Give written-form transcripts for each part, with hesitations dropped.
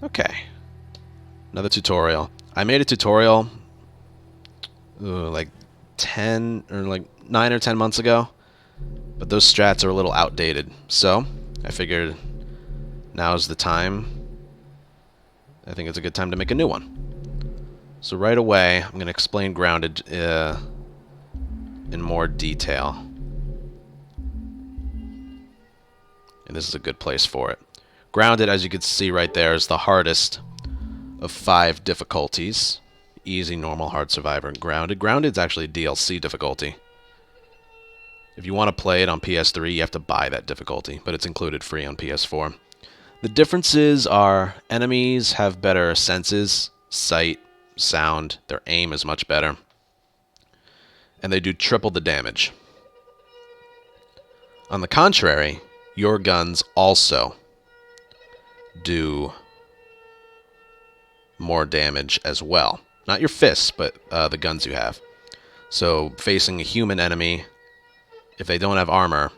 Okay. Another tutorial. I made a tutorial like 10 or like 9 or 10 months ago, but those strats are a little outdated. So I figured now's the time. I think it's a good time to make a new one. So right away, I'm going to explain grounded in more detail. And this is a good place for it. Grounded, as you can see right there, is the hardest of 5 difficulties. Easy, normal, hard, survivor, and grounded. Grounded is actually DLC difficulty. If you want to play it on PS3, you have to buy that difficulty, but it's included free on PS4. The differences are enemies have better senses, sight, sound, their aim is much better, and they do triple the damage. On the contrary, your guns also do more damage as well. Not your fists, but the guns you have. So facing a human enemy, if they don't have armor,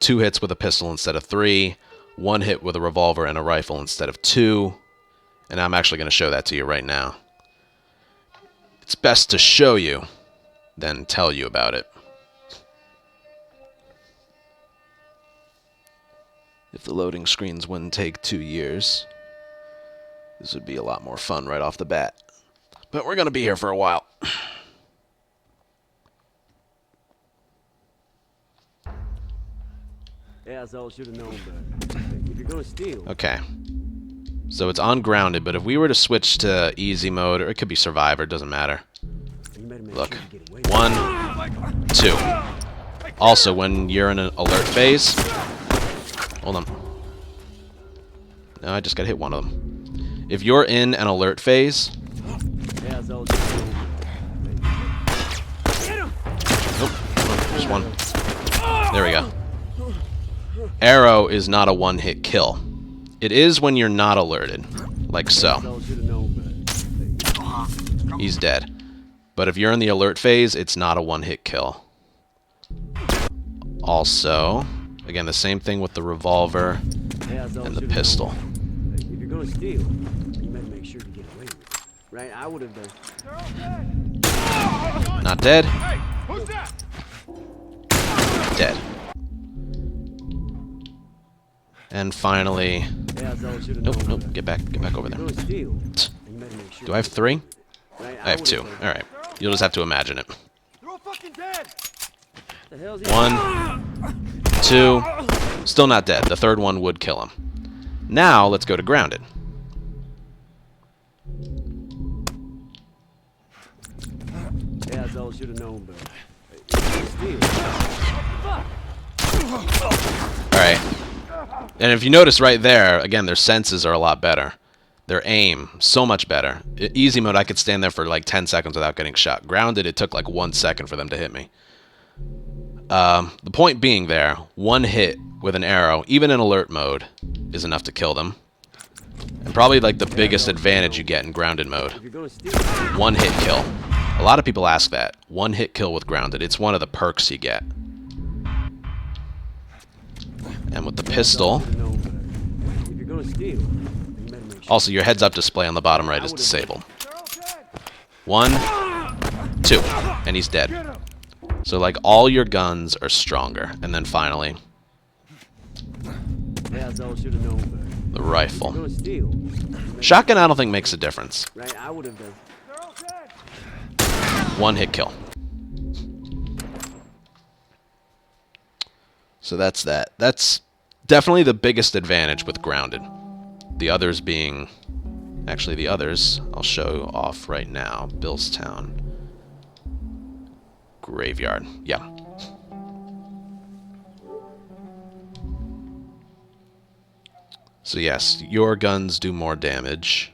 2 hits with a pistol instead of 3, 1 hit with a revolver and a rifle instead of 2, and I'm actually going to show that to you right now. It's best to show you than tell you about it. If the loading screens wouldn't take 2 years, this would be a lot more fun right off the bat. But we're going to be here for a while. Yeah, I should have known, but if you're gonna steal. Okay. So it's on grounded, but if we were to switch to easy mode, or it could be survivor, doesn't matter. Look. 1, 2. Also, when you're in an alert phase... Hold on. No, I just got hit one of them. If you're in an alert phase... Nope, just one. There we go. Arrow is not a one-hit kill. It is when you're not alerted, like so. He's dead. But if you're in the alert phase, it's not a one-hit kill. Also, again, the same thing with the revolver and the pistol. If you're gonna steal, you better make sure to get away with it. Right? I would have done. Not dead. Dead. And finally... Nope, get back over there. Do I have 3? I have 2. Alright. You'll just have to imagine it. 1, 2... Still not dead. The third one would kill him. Now, let's go to grounded. Alright. And if you notice right there, again, their senses are a lot better. Their aim, so much better. Easy mode, I could stand there for like 10 seconds without getting shot. Grounded, it took like 1 second for them to hit me. The point being there, 1 hit with an arrow, even in alert mode, is enough to kill them. And probably like the biggest advantage you get in grounded mode. 1 hit kill. A lot of people ask that. 1 hit kill with grounded. It's one of the perks you get. And with the pistol... Also, your heads-up display on the bottom right is disabled. 1, 2, and he's dead. So, like, all your guns are stronger. And then finally... the rifle. Shotgun, I don't think makes a difference. 1 hit kill. So that's that. That's definitely the biggest advantage with grounded. The others being... Actually, the others I'll show off right now. Billstown. Graveyard. Yeah. So yes, your guns do more damage.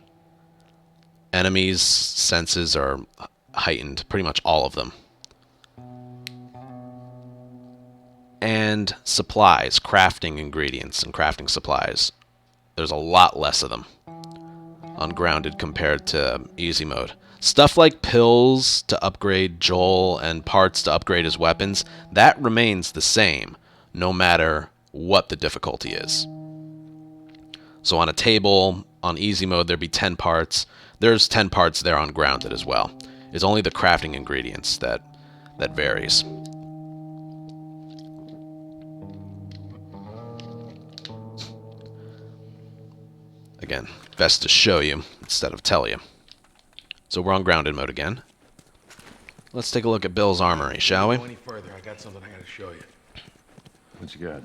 Enemies' senses are heightened. Pretty much all of them. And supplies, crafting ingredients and crafting supplies. There's a lot less of them on grounded compared to easy mode. Stuff like pills to upgrade Joel and parts to upgrade his weapons, that remains the same no matter what the difficulty is. So on a table, on easy mode there'd be 10 parts. There's 10 parts there on grounded as well. It's only the crafting ingredients that varies. Again, best to show you instead of tell you. So we're on grounded mode again. Let's take a look at Bill's armory, shall we? Go any further, I got something I gotta show you. What you got?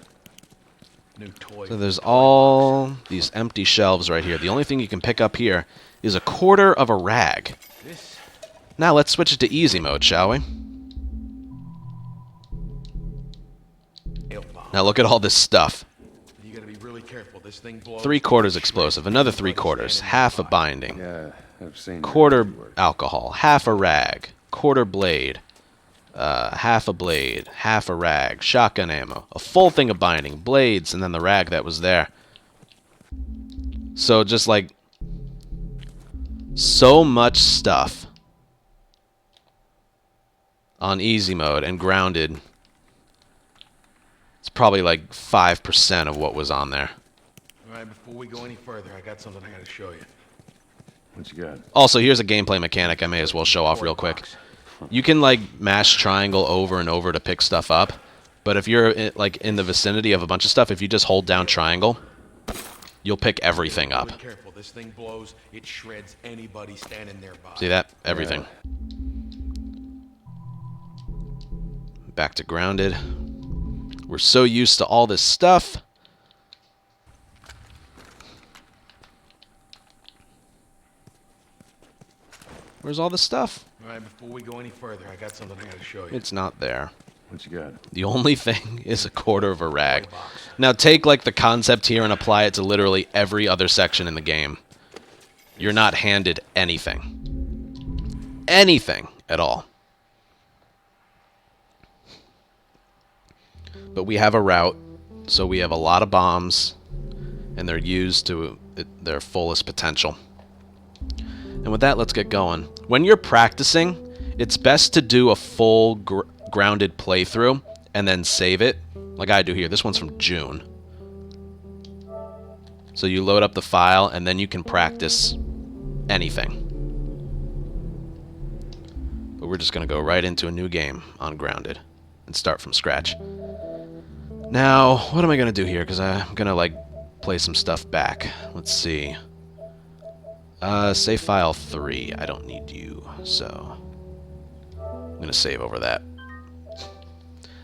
New toy. So there's all these empty shelves right here. The only thing you can pick up here is a quarter of a rag. This. Now let's switch it to easy mode, shall we? Now look at all this stuff. You gotta be really careful. This thing blows. 3/4 explosive, another 3/4, half a binding, Yeah, I've seen. quarter alcohol, half a rag, quarter blade, half a blade, half a rag, shotgun ammo, a full thing of binding, blades, and then the rag that was there. So just like so much stuff on easy mode and grounded. It's probably like 5% of what was on there. All right, before we go any further, I got something I gotta show you. What you got? Also, here's a gameplay mechanic I may as well show off real quick. You can like mash triangle over and over to pick stuff up, but if you're like in the vicinity of a bunch of stuff, if you just hold down triangle, you'll pick everything up. Be careful. This thing blows. It shreds anybody standing nearby. See that? Everything. Back to grounded. We're so used to all this stuff. Where's all the stuff? All right, before we go any further, I got something I gotta show you. It's not there. What you got? The only thing is a quarter of a rag. Now take like the concept here and apply it to literally every other section in the game. You're not handed anything. Anything at all. But we have a route, so we have a lot of bombs, and they're used to their fullest potential. And with that, let's get going. When you're practicing, it's best to do a full grounded playthrough and then save it, like I do here. This one's from June. So you load up the file, and then you can practice anything. But we're just going to go right into a new game on grounded and start from scratch. Now, what am I going to do here? Because I'm going to, like, play some stuff back. Let's see. Save file 3. I don't need you, so I'm going to save over that.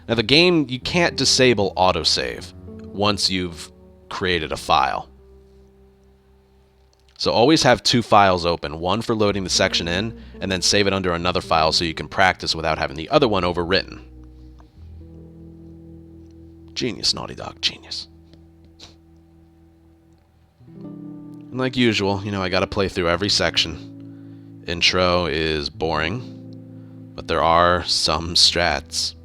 Now, the game, you can't disable autosave once you've created a file. So always have 2 files open, one for loading the section in, and then save it under another file so you can practice without having the other one overwritten. Genius, Naughty Dog, genius. And like usual, you know, I gotta play through every section. Intro is boring, but there are some strats.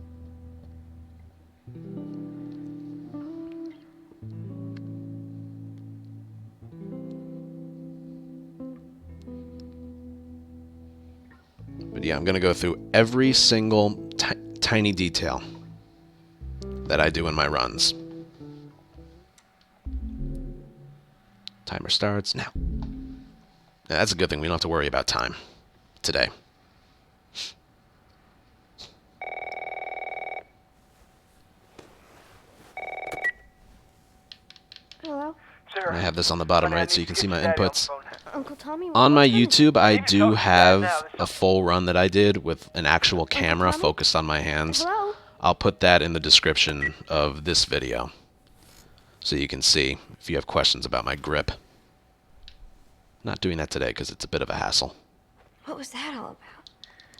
But yeah, I'm gonna go through every single tiny detail that I do in my runs. Timer starts now. Now. That's a good thing. We don't have to worry about time today. Hello? And I have this on the bottom right so you can see my inputs. Uncle Tommy? On my what's happening? YouTube, I do have a full run that I did with an actual camera focused on my hands. Hello? I'll put that in the description of this video so you can see if you have questions about my grip. Not doing that today because it's a bit of a hassle. What was that all about?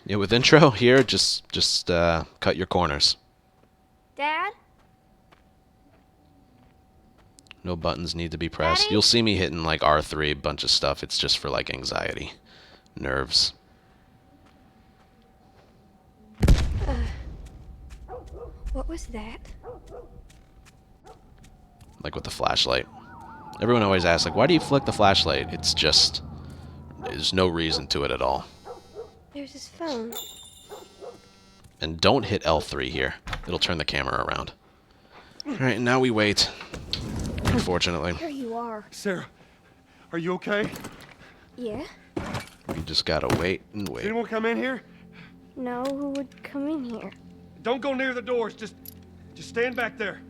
Yeah, with intro here, just cut your corners. Dad? No buttons need to be pressed. Daddy? You'll see me hitting like R3, a bunch of stuff. It's just for like anxiety, nerves. What was that? Like with the flashlight. Everyone always asks, like, why do you flick the flashlight? It's just, there's no reason to it at all. There's his phone. And don't hit L3 here. It'll turn the camera around. Alright, now we wait. Unfortunately. Here you are. Sarah, Are you okay? Yeah? You just gotta wait and Did wait. anyone come in here? No, who would come in here? Don't go near the doors. Just stand back there.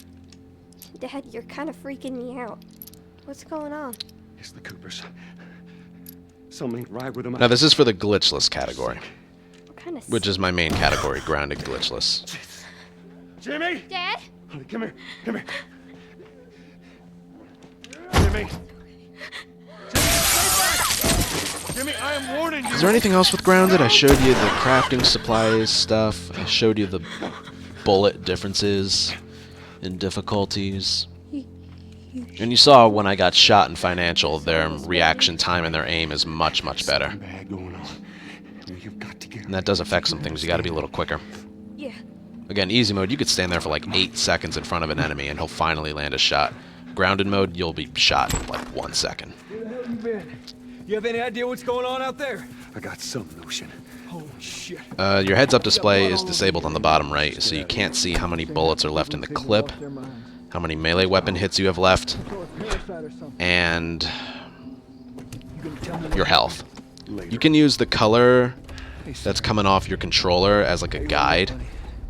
Dad, you're kind of freaking me out. What's going on? It's the Coopers. Something ain't right with them. Now this is for the glitchless category, What kind of which is my main category, grounded glitchless. Jimmy! Dad? Honey, come here. Come here. Jimmy! Jimmy, I am warning you! Is there anything else with grounded? I showed you the crafting supplies stuff. I showed you the bullet differences in difficulties. And you saw when I got shot in financial, their reaction time and their aim is much, much better. Bad going on. You've got to get And that does affect some things. You gotta be a little quicker. Yeah. Again, easy mode, you could stand there for like 8 seconds in front of an enemy and he'll finally land a shot. Grounded mode, you'll be shot in like 1 second. Where the hell you been? You have any idea what's going on out there? I got some notion. Holy shit. Your heads-up display is disabled on the bottom right, so you can't see how many bullets are left in the clip, how many melee weapon hits you have left, and your health. You can use the color that's coming off your controller as like a guide.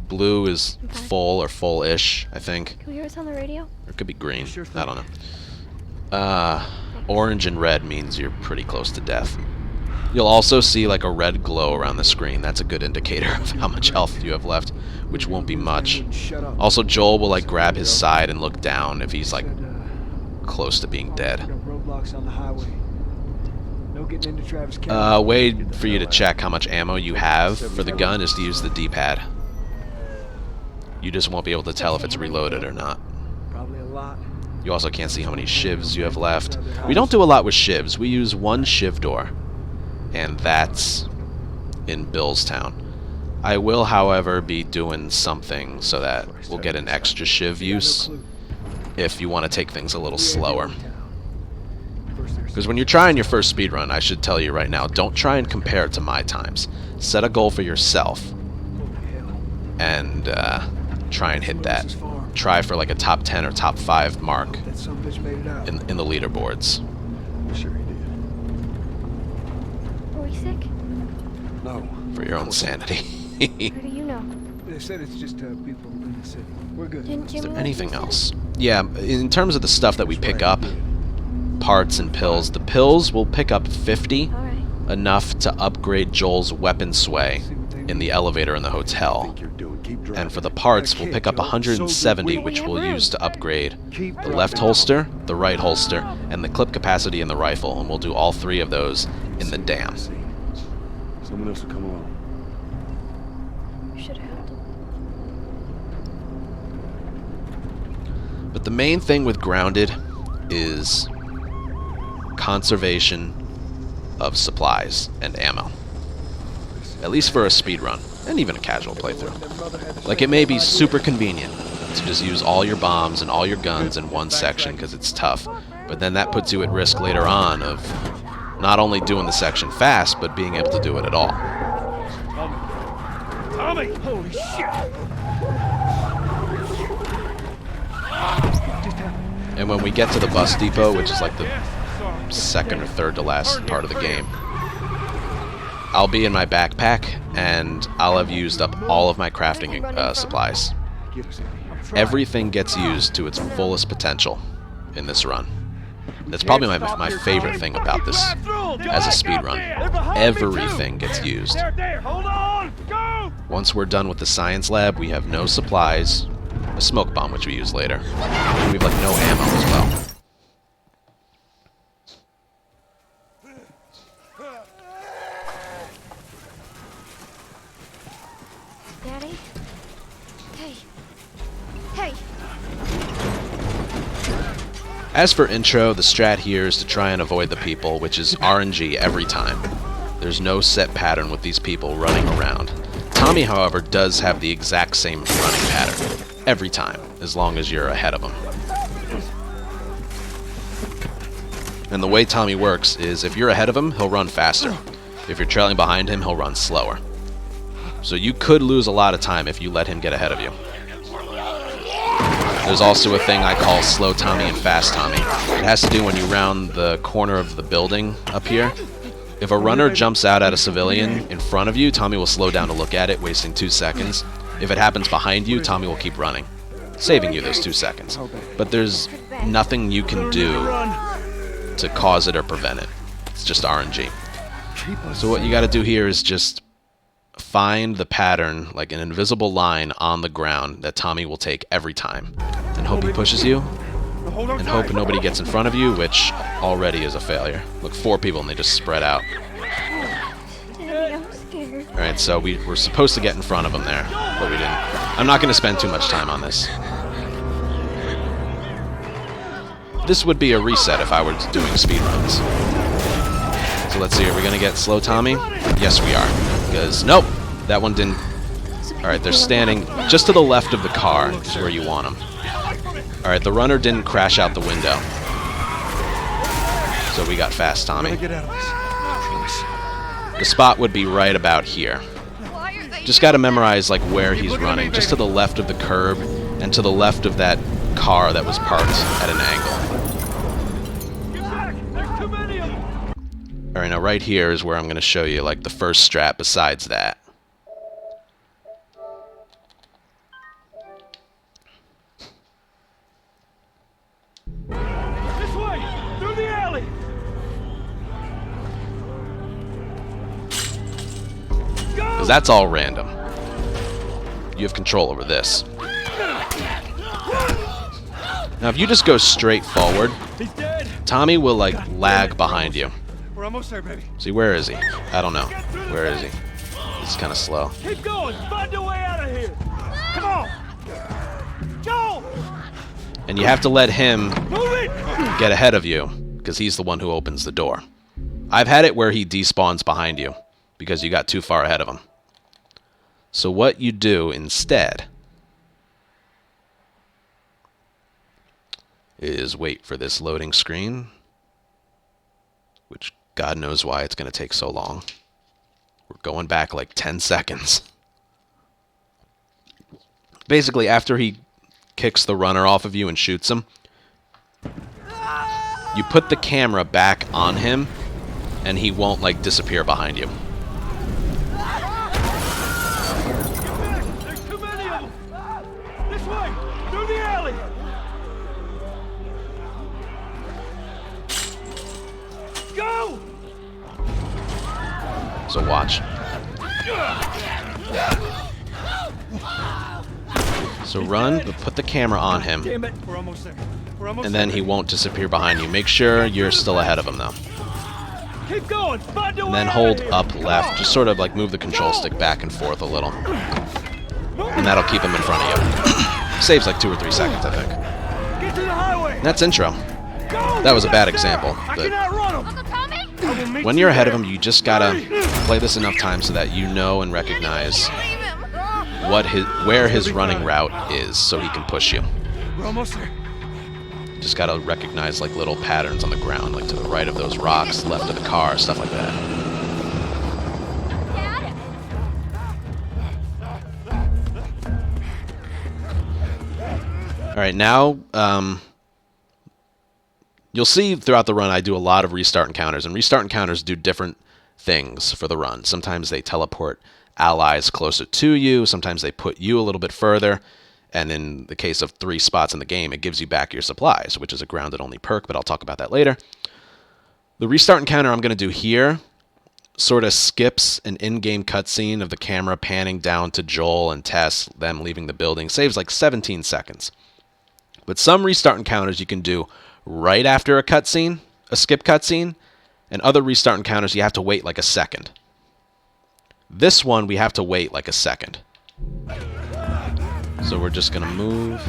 Blue is full or full-ish, I think. Can we hear us on the radio? Or it could be green. I don't know. Orange and red means you're pretty close to death. You'll also see like a red glow around the screen. That's a good indicator of how much health you have left, which won't be much. Also, Joel will like grab his side and look down if he's like close to being dead. Roadblocks on the highway. No getting into Travis County. A way for you to check how much ammo you have for the gun is to use the D-pad. You just won't be able to tell if it's reloaded or not. Probably a lot. You also can't see how many shivs you have left. We don't do a lot with shivs. We use one shiv door, and that's in Billstown. I will, however, be doing something so that we'll get an extra shiv use if you want to take things a little slower. Because when you're trying your first speedrun, I should tell you right now, don't try and compare it to my times. Set a goal for yourself and try and hit that. Try for like a top 10 or top 5 mark That some bitch made it out. in the leaderboards. Sure he did. Are we sick? No. For your own sanity. How do you know? They said it's just people in the city. We're good. Didn't Is Jimmy there let anything you else? Yeah, in terms of the stuff that we pick up, parts and pills, the pills will pick up 50, All right. enough to upgrade Joel's weapon sway in the elevator in the hotel. You're doing. Keep driving. And for the parts, we'll pick up 170, which we'll use to upgrade the left holster, the right holster, and the clip capacity in the rifle, and we'll do all 3 of those in the dam. Someone else will come along. You should have helped him. But the main thing with grounded is conservation of supplies and ammo. At least for a speedrun, and even a casual playthrough. Like, it may be super convenient to just use all your bombs and all your guns in one section because it's tough, but then that puts you at risk later on of not only doing the section fast, but being able to do it at all. Tommy! Holy shit! And when we get to the bus depot, which is like the second or third to last part of the game, I'll be in my backpack, and I'll have used up all of my crafting supplies. Everything gets used to its fullest potential in this run. That's probably my favorite thing about this as a speedrun. Everything gets used. Hold on! Go! Once we're done with the science lab, we have no supplies, a smoke bomb, which we use later. And we have like no ammo as well. Daddy? Hey. Hey. As for intro, the strat here is to try and avoid the people, which is RNG every time. There's no set pattern with these people running around. Tommy, however, does have the exact same running pattern every time, as long as you're ahead of him. And the way Tommy works is if you're ahead of him, he'll run faster. If you're trailing behind him, he'll run slower. So you could lose a lot of time if you let him get ahead of you. There's also a thing I call slow Tommy and fast Tommy. It has to do when you round the corner of the building up here. If a runner jumps out at a civilian in front of you, Tommy will slow down to look at it, wasting 2 seconds. If it happens behind you, Tommy will keep running, saving you those 2 seconds. But there's nothing you can do to cause it or prevent it. It's just RNG. So what you got to do here is just find the pattern, like an invisible line on the ground that Tommy will take every time, and hope he pushes you, and hope nobody gets in front of you, which already is a failure. Look, 4 people and they just spread out. Daddy, I'm scared. Alright, so we were supposed to get in front of him there, but we didn't. I'm not going to spend too much time on this. This would be a reset if I were doing speedruns. So let's see, are we going to get slow Tommy? Yes, we are. Because, nope, that one didn't. Alright, they're standing just to the left of the car is where you want them. Alright, the runner didn't crash out the window. So we got fast Tommy. The spot would be right about here. Just got to memorize like where he's running. Just to the left of the curb and to the left of that car that was parked at an angle. Alright, now right here is where I'm going to show you like the first strat besides that. This way! Through the alley! Because that's all random. You have control over this. Now if you just go straight forward, He's dead! Tommy will like lag behind you. We're almost there, baby. See, where is he? I don't know. Where is he? He's kind of slow. Keep going! Find a way out of here! Come on! Go! And you have to let him Move it! get ahead of you, because he's the one who opens the door. I've had it where he despawns behind you, because you got too far ahead of him. So what you do instead is wait for this loading screen, which God knows why it's going to take so long. We're going back like 10 seconds. Basically, after he kicks the runner off of you and shoots him, you put the camera back on him, and he won't like disappear behind you. There's too many of them! This way! Through the alley! Go! So watch. So run, but put the camera on him, Damn it! We're almost there. We're almost and then there. he won't disappear behind you. Make sure you're still ahead of him, though. Keep going! Find a And way then out hold of here. up Come left. on. Just sort of like move the control stick back and forth a little. And that'll keep him in front of you. Saves like 2 or 3 seconds, I think. Get to the highway! And that's intro. Go! That was a bad Get example, I but can outrun 'em. I will meet when you you're ahead of there. him, you just gotta play this enough times so that you know and recognize where his running route is, so he can push you. We're almost there. Just gotta recognize like little patterns on the ground, like to the right of those rocks, left of the car, stuff like that. All right, now you'll see throughout the run I do a lot of restart encounters, and restart encounters do different things for the run. Sometimes they teleport allies closer to you, sometimes they put you a little bit further, and in the case of 3 spots in the game, it gives you back your supplies, which is a grounded-only perk, but I'll talk about that later. The restart encounter I'm going to do here sort of skips an in-game cutscene of the camera panning down to Joel and Tess, them leaving the building, saves like 17 seconds. But some restart encounters you can do right after a cutscene, a skip cutscene, and other restart encounters you have to wait like a second. This one we have to wait like a second. So we're just going to move.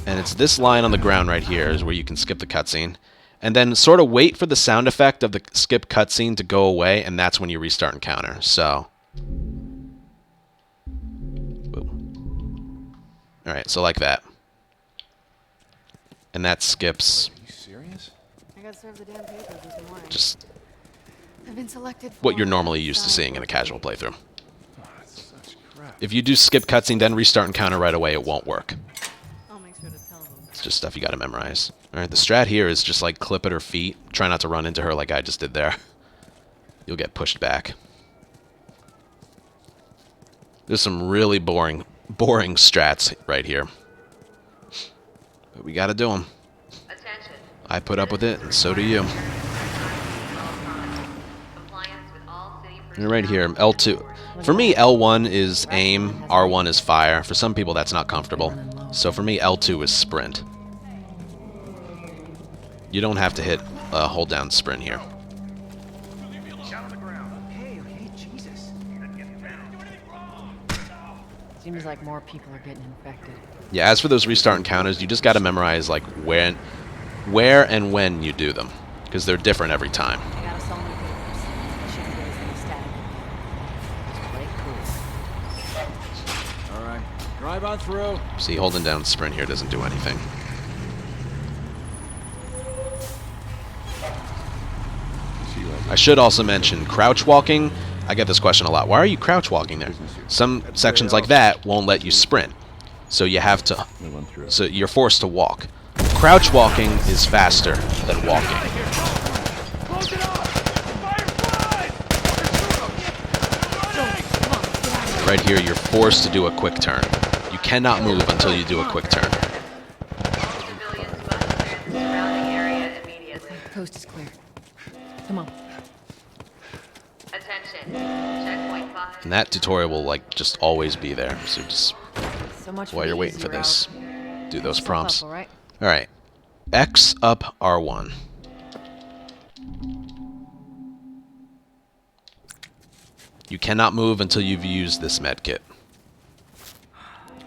And it's this line on the ground right here is where you can skip the cutscene. And then sort of wait for the sound effect of the skip cutscene to go away, and that's when you restart encounter. So. Boom. Alright, so like that. And that skips Are you serious? I got served the damn papers this morning. just I've been selected what for you're normally used to side seeing in a work. casual playthrough. Oh, that's such crap. If you do skip cutscene, then restart encounter right away, it won't work. I'll make sure It's just stuff you gotta memorize. Alright, the strat here is just like clip at her feet. Try not to run into her like I just did there. You'll get pushed back. There's some really boring strats right here. But we gotta do them. I put up with it, and so do you. And right here, L2. For me, L1 is aim, R1 is fire. For some people, that's not comfortable. So for me, L2 is sprint. You don't have to hit hold down sprint here. Okay, Jesus. Seems like more people are getting infected. Yeah, as for those restart encounters, you just gotta memorize like where and when you do them. Because they're different every time. I gotta sell new papers. I shouldn't get as many static. Just play cool. All right, drive on through. See, holding down sprint here doesn't do anything. I should also mention crouch walking. I get this question a lot. Why are you crouch walking there? Some sections like that won't let you sprint. So you have to... So you're forced to walk. Crouch walking is faster than walking. Close it off! Fireflies! Right here, you're forced to do a quick turn. You cannot move until you do a quick turn. Coast is clear. Come on. Attention. Checkpoint 5. And that tutorial will like just always be there. So just So much while for you're the waiting for easy this, route. do those Step prompts. up, all right? All right. X up R1. You cannot move until you've used this medkit.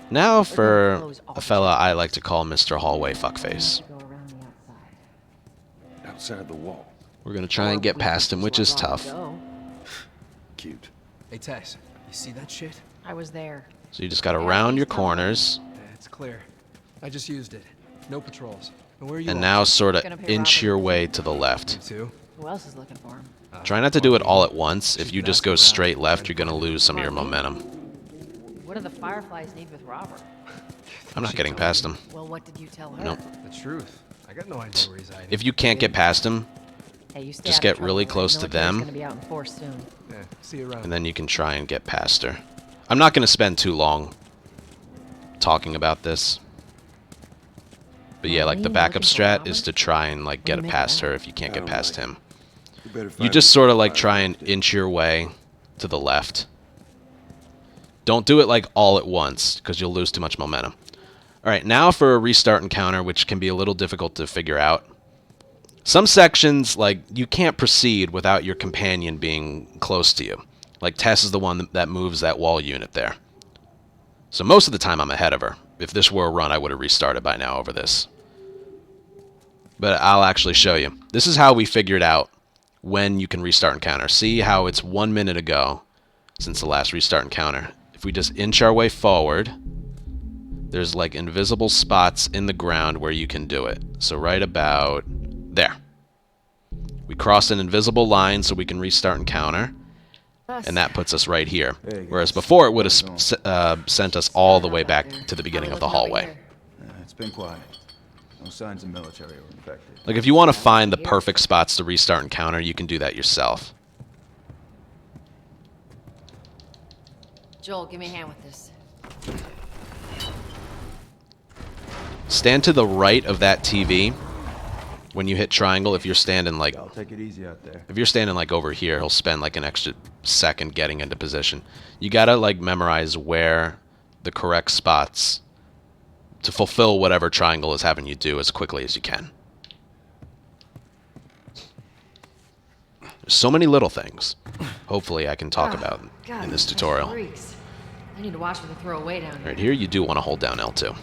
Now for a fella I like to call Mr. Hallway Fuckface. Go around the outside. Outside the wall. We're gonna try and get past him, which is tough. Go. Cute. Hey, Tess, you see that shit? I was there. So you just gotta round your corners, Yeah, it's clear. I just used it. No patrols. And where are you and off now to? sort of Gonna pay inch Robert. your way to the You left. too? Who else is looking for him? Try not to do it all at once. If you just go straight left, you're gonna lose some of your momentum. What do the Fireflies need with Robert? I'm not getting past him. Well, what did you tell her? Nope. The truth. I got no idea where he's hiding. If you can't get past him, Hey, you stay Just out of get trouble, really right? close to Military's them. Gonna be out in force soon. Yeah, see you around. and then you can try and get past her. I'm not gonna spend too long talking about this. But yeah, like the backup strat is to try and like get it past her if you can't get past him. You just sort of like try and inch your way to the left. Don't do it like all at once because you'll lose too much momentum. Alright, now for a restart encounter, which can be a little difficult to figure out. Some sections, like, you can't proceed without your companion being close to you. Like, Tess is the one that moves that wall unit there. So most of the time I'm ahead of her. If this were a run, I would have restarted by now over this. But I'll actually show you. This is how we figured out when you can restart encounter. See how it's 1 minute ago since the last restart encounter. If we just inch our way forward, there's like invisible spots in the ground where you can do it. So right about there. We crossed an invisible line so we can restart encounter. And that puts us right here. Whereas before it would have sent us all the way back to the beginning of the hallway. It's been quiet. No signs of military or infected. Like if you want to find the perfect spots to restart encounter, you can do that yourself. Joel, give me a hand with this. Stand to the right of that TV when you hit triangle. If you're standing like I'll take it easy out there. if you're standing like over here, he'll spend like an extra second getting into position. You gotta like memorize where the correct spots to fulfill whatever triangle is having you do as quickly as you can. There's so many little things. Hopefully I can talk about God, in this these tutorial. freaks. I need to watch what they throw away down here. Right here, you do want to hold down L2.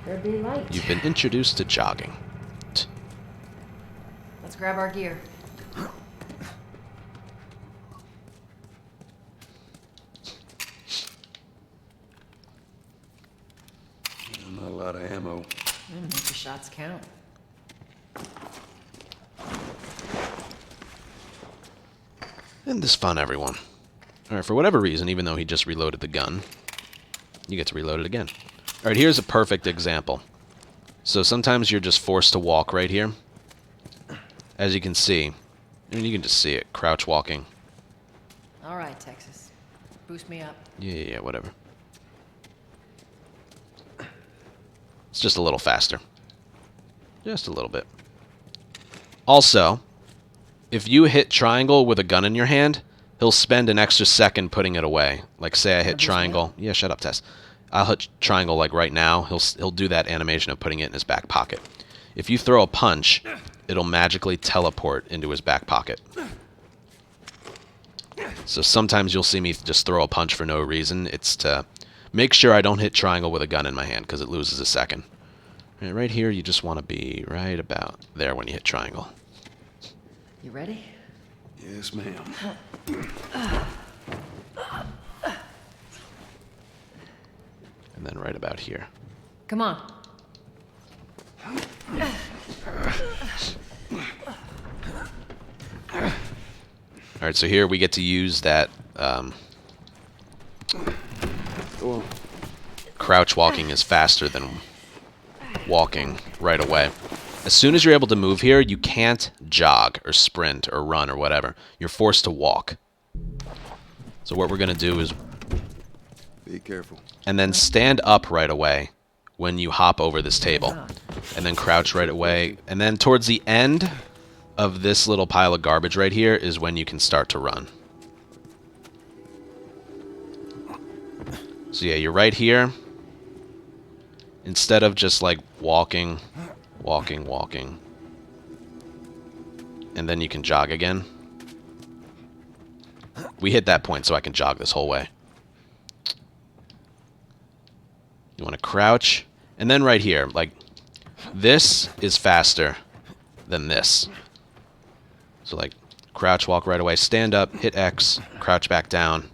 There'd be light. You've been introduced to jogging. Let's grab our gear. Not a lot of ammo. Make the shots count. Isn't this fun, everyone? Alright, for whatever reason, even though he just reloaded the gun, you get to reload it again. Alright, here's a perfect example. So sometimes you're just forced to walk right here. As you can see. I mean, you can just see it. Crouch walking. All right, Texas. Boost me up. Yeah, whatever. It's just a little faster. Just a little bit. Also, if you hit triangle with a gun in your hand, he'll spend an extra second putting it away. Like, say I hit triangle. Yeah, shut up, Tess. I'll hit triangle like right now. He'll do that animation of putting it in his back pocket. If you throw a punch, it'll magically teleport into his back pocket. So sometimes you'll see me just throw a punch for no reason. It's to make sure I don't hit triangle with a gun in my hand, because it loses a second. Right here, you just want to be right about there when you hit triangle. You ready? Yes, ma'am. And then right about here. Come on. Alright, so here we get to use that crouch walking is faster than walking right away. As soon as you're able to move here, you can't jog or sprint or run or whatever. You're forced to walk. So what we're going to do is... Be careful. And then stand up right away when you hop over this table. And then crouch right away. And then towards the end of this little pile of garbage right here is when you can start to run. So yeah, you're right here. Instead of just like walking, and then you can jog again. We hit that point so I can jog this whole way. You want to crouch, and then right here, like, this is faster than this. So like, crouch, walk right away, stand up, hit X, crouch back down,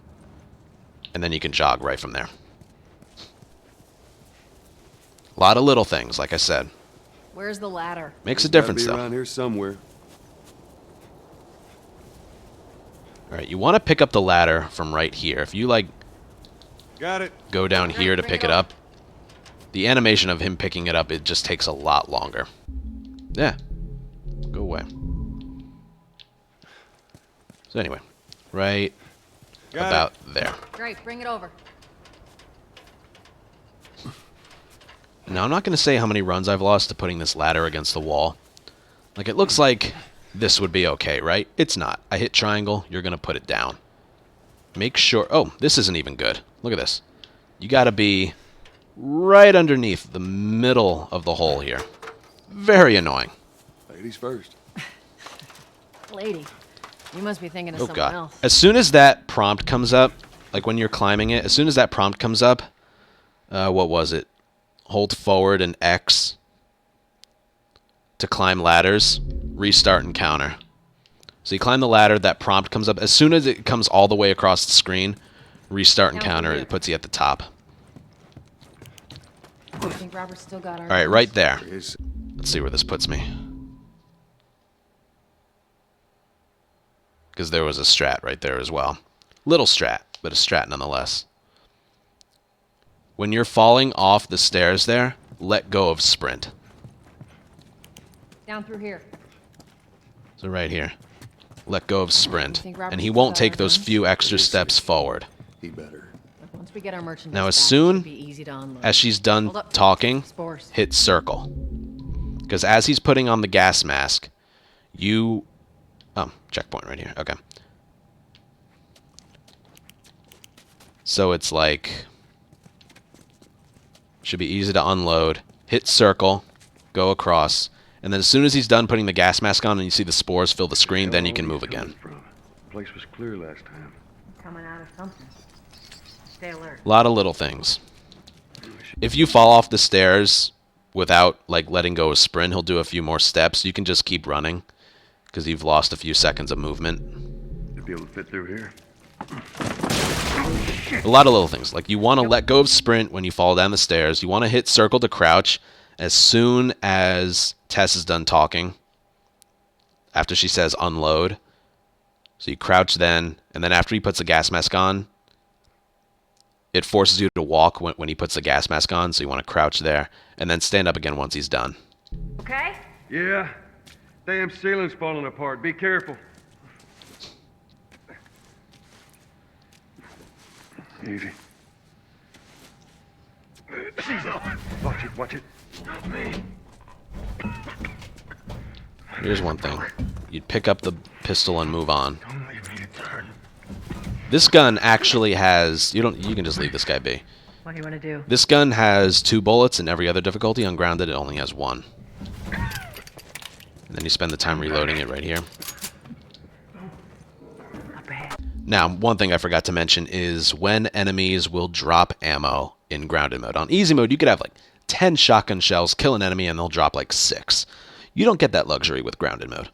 and then you can jog right from there. A lot of little things, like I said. Where's the ladder? Makes a Gotta difference, be though. around here somewhere. Alright, you want to pick up the ladder from right here. If you, like, Got it. go down here to pick it up, the animation of him picking it up, it just takes a lot longer. Yeah. Go away. So anyway, right about there. Great, bring it over. Now, I'm not going to say how many runs I've lost to putting this ladder against the wall. Like, it looks like this would be okay, right? It's not. I hit triangle, you're going to put it down. Make sure... Oh, this isn't even good. Look at this. You got to be right underneath the middle of the hole here. Very annoying. Ladies first. Lady, you must be thinking of Oh, someone God. else. As soon as that prompt comes up, like when you're climbing it, as soon as that prompt comes up, what was it? Hold forward and X to climb ladders, restart and counter. So you climb the ladder, that prompt comes up. As soon as it comes all the way across the screen, restart and counter, it puts you at the top. I think Robert's still got our... Alright, right there. Is Let's see where this puts me. Because there was a strat right there as well. Little strat, but a strat nonetheless. When you're falling off the stairs there, let go of sprint. Down through here. So right here. Let go of sprint. think Robert's And he still won't got take our those guns? few extra steps forward. he better. Once we get our merchandise Now, as back, it soon should be easy to unload. as she's done Hold up. talking, Spores. hit circle. Because as he's putting on the gas mask, you... Oh, checkpoint right here. Okay. So it's like... Should be easy to unload. Hit circle. Go across. And then as soon as he's done putting the gas mask on and you see the spores fill the screen, then you can move again. The place was clear last time. Coming out of something. Stay alert. A lot of little things. If you fall off the stairs without like letting go of sprint, he'll do a few more steps. You can just keep running because you've lost a few seconds of movement. You'll be able to fit through here. A lot of little things. Like you want to let go of sprint when you fall down the stairs. You want to hit circle to crouch as soon as Tess is done talking. After she says unload. So you crouch then, and then after he puts the gas mask on, it forces you to walk when he puts the gas mask on, so you want to crouch there, and then stand up again once he's done. Okay? Yeah. Damn ceiling's falling apart. Be careful. Easy. Watch it, watch it. Here's one thing. You'd pick up the pistol and move on. This gun actually has... You can just leave this guy be. What do you want to do? This gun has 2 bullets in every other difficulty. Ungrounded, it only has 1. And then you spend the time reloading it right here. Now, one thing I forgot to mention is when enemies will drop ammo in grounded mode. On easy mode, you could have like 10 shotgun shells, kill an enemy, and they'll drop like 6. You don't get that luxury with grounded mode.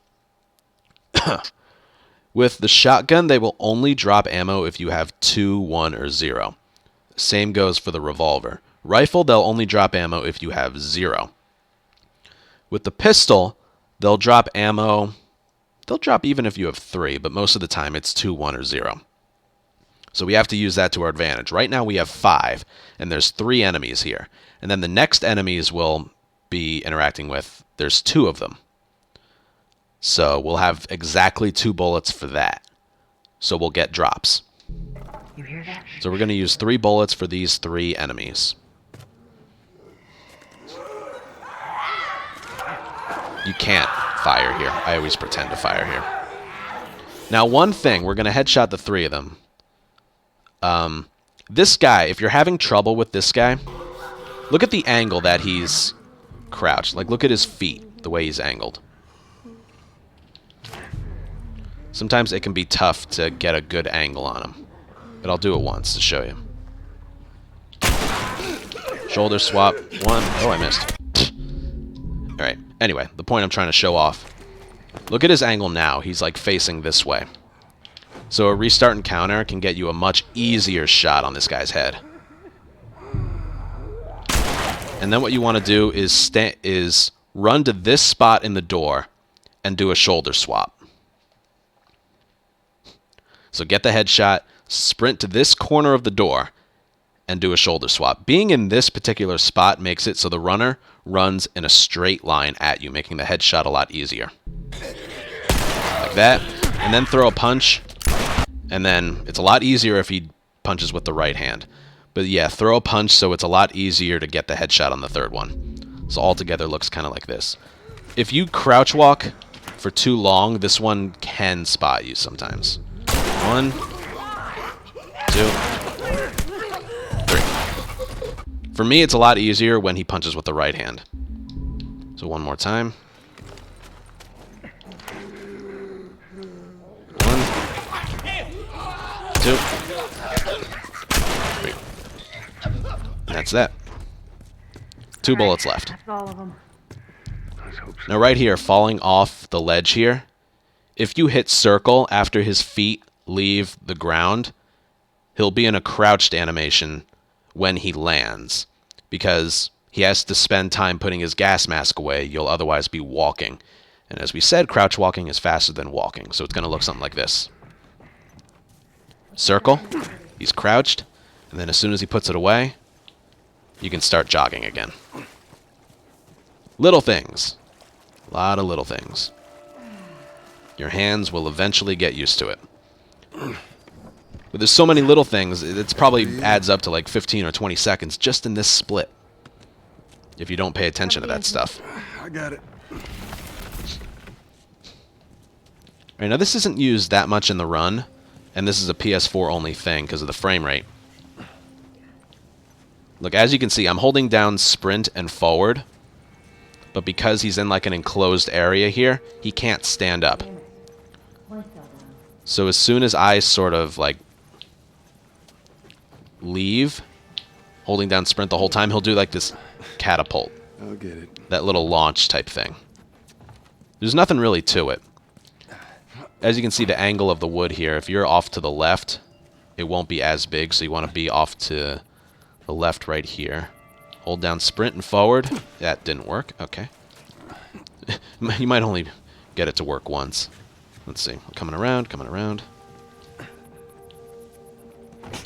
With the shotgun, they will only drop ammo if you have 2, 1, or 0. Same goes for the revolver. Rifle, they'll only drop ammo if you have 0. With the pistol, they'll drop ammo. They'll drop even if you have 3, but most of the time it's 2, 1, or 0. So we have to use that to our advantage. Right now we have 5, and there's 3 enemies here. And then the next enemies we'll be interacting with, there's 2 of them. So we'll have exactly 2 bullets for that. So we'll get drops. You hear that? So we're going to use 3 bullets for these 3 enemies. You can't fire here. I always pretend to fire here. Now, one thing, we're going to headshot the 3 of them. This guy, if you're having trouble with this guy, look at the angle that he's crouched. Like, look at his feet, the way he's angled. Sometimes it can be tough to get a good angle on him. But I'll do it once to show you. Shoulder swap. 1. Oh, I missed. Alright. Anyway, the point I'm trying to show off. Look at his angle now. He's like facing this way. So a restart and counter can get you a much easier shot on this guy's head. And then what you want to do is run to this spot in the door and do a shoulder swap. So get the headshot, sprint to this corner of the door, and do a shoulder swap. Being in this particular spot makes it so the runner runs in a straight line at you, making the headshot a lot easier. Like that. And then throw a punch. And then it's a lot easier if he punches with the right hand. But yeah, throw a punch so it's a lot easier to get the headshot on the 3rd one. So altogether looks kind of like this. If you crouch walk for too long, this one can spot you sometimes. 1, 2, 3. For me, it's a lot easier when he punches with the right hand. So one more time. 1, 2, 3. And that's that. 2 bullets left. That's all of them. Now right here, falling off the ledge here, if you hit circle after his feet leave the ground, he'll be in a crouched animation when he lands, because he has to spend time putting his gas mask away. You'll otherwise be walking. And as we said, crouch walking is faster than walking, so it's going to look something like this. Circle, he's crouched, and then as soon as he puts it away, you can start jogging again. Little things. A lot of little things. Your hands will eventually get used to it. But there's so many little things, it's probably adds up to like 15 or 20 seconds just in this split. If you don't pay attention to that stuff. I got it. Right, now this isn't used that much in the run, and this is a PS4 only thing because of the frame rate. Look, as you can see, I'm holding down sprint and forward, but because he's in like an enclosed area here, he can't stand up. So as soon as I sort of like leave, holding down sprint the whole time, he'll do like this catapult. I'll get it. That little launch type thing. There's nothing really to it. As you can see, the angle of the wood here, if you're off to the left, it won't be as big, so you want to be off to the left right here. Hold down sprint and forward. That didn't work. Okay. You might only get it to work once. Let's see. Coming around, coming around.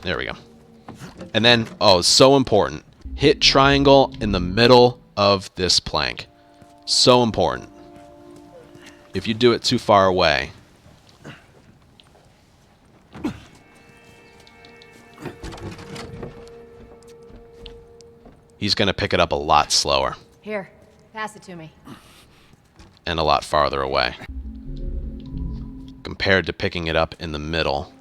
There we go. And then, oh, so important. Hit triangle in the middle of this plank. So important. If you do it too far away, he's going to pick it up a lot slower. Here, pass it to me. And a lot farther away. Compared to picking it up in the middle.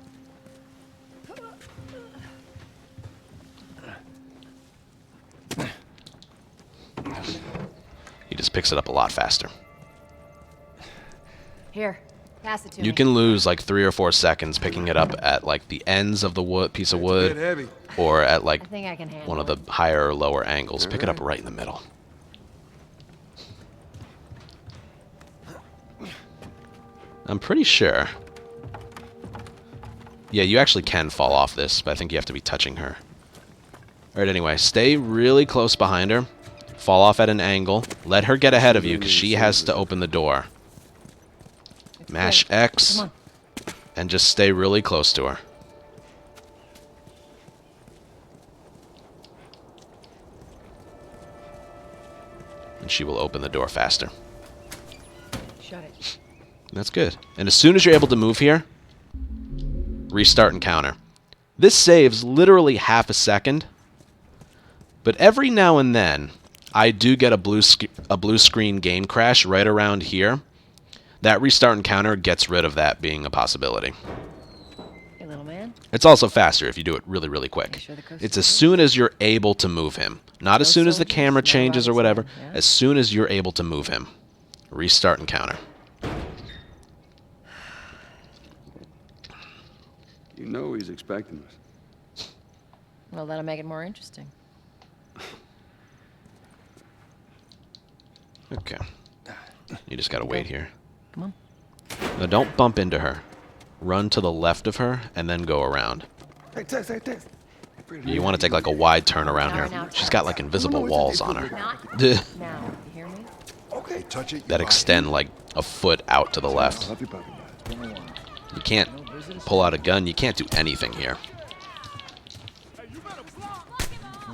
He just picks it up a lot faster. Here, pass it to me. You can lose like 3 or 4 seconds picking it up at like the ends of the wood, piece of wood, or at like I think I can handle one of the higher or lower angles. Pick it up right in the middle. I'm pretty sure. Yeah, you actually can fall off this, but I think you have to be touching her. Alright, anyway, stay really close behind her. Fall off at an angle. Let her get ahead of you, because she has to open the door. Mash X, and just stay really close to her. And she will open the door faster. Shut it. That's good. And as soon as you're able to move here, restart encounter. This saves literally half a second, but every now and then, I do get a blue screen game crash right around here. That restart encounter gets rid of that being a possibility. Hey, little man. It's also faster if you do it really, really quick. Sure It's as soon as you're able to move him. Not as soon as the camera changes or whatever. Yeah. As soon as you're able to move him. Restart encounter. You know he's expecting us. Well, that'll make it more interesting. Okay. You just gotta wait here. Come on. Now don't bump into her. Run to the left of her and then go around. Hey, Tess, hey, Tess. You want to take like a wide turn around here. She's got like invisible walls on her. Now, you hear me? Okay, touch it. That extend like a foot out to the left. You can't pull out a gun. You can't do anything here. Where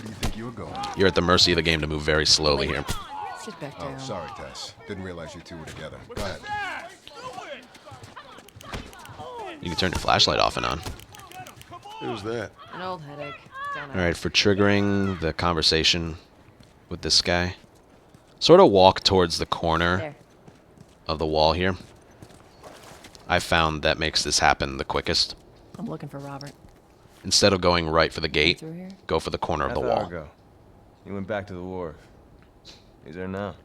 do you think you're going? You're at the mercy of the game to move very slowly here. Sit back Oh, down. sorry, Tess. Didn't realize you two were together. Go ahead. You can turn your flashlight off and on. Who's that? An old headache. Alright, for triggering the conversation with this guy, sort of walk towards the corner There. of the wall here. I found that makes this happen the quickest. I'm looking for Robert. Instead of going right for the gate, Through here? go for the corner of the Half hour wall. ago. He went back to the wharf. He's there now.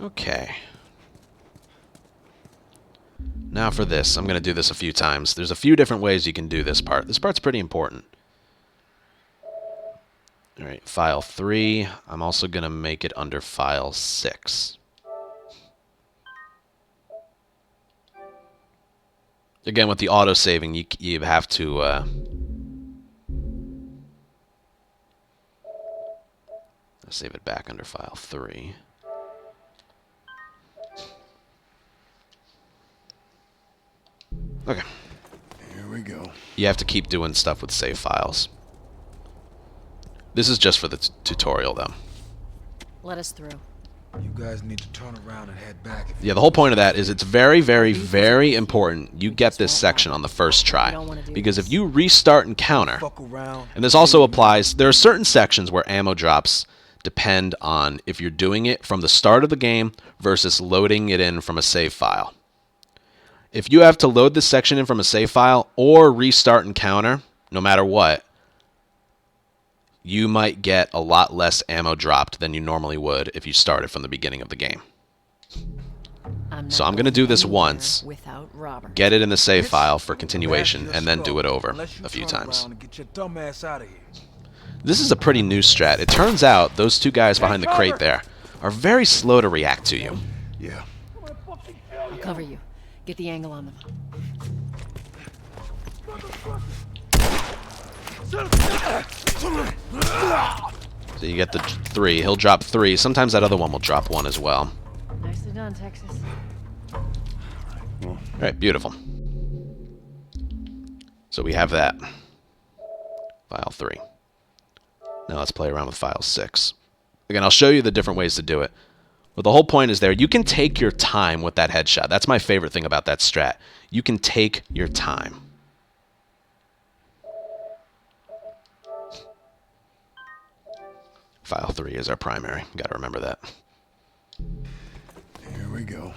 Okay. Now for this. I'm going to do this a few times. There's a few different ways you can do this part. This part's pretty important. Alright, file 3. I'm also going to make it under file 6. Again, with the auto-saving, you have to... save it back under file 3. Okay. Here we go. You have to keep doing stuff with save files. This is just for the tutorial, though. Let us through. You guys need to turn around and head back. Yeah, the whole point of that is it's very, very, very important you get this section on the first try. Because if you restart encounter, and this also applies, there are certain sections where ammo drops depend on if you're doing it from the start of the game versus loading it in from a save file. If you have to load this section in from a save file or restart encounter, no matter what, you might get a lot less ammo dropped than you normally would if you started from the beginning of the game. So I'm going to do this once, without Robert. get it in the save file for continuation, and then do it over a few times. This is a pretty new strat. It turns out those two guys behind the crate there are very slow to react to you. Yeah. I'll cover you. Get the angle on them. So you get the 3. He'll drop 3. Sometimes that other one will drop 1 as well. Nicely done, Texas. Alright, beautiful. So we have that. File 3. Now let's play around with file 6. Again, I'll show you the different ways to do it. But the whole point is there, you can take your time with that headshot. That's my favorite thing about that strat. You can take your time. File 3 is our primary. Got to remember that. Here we go.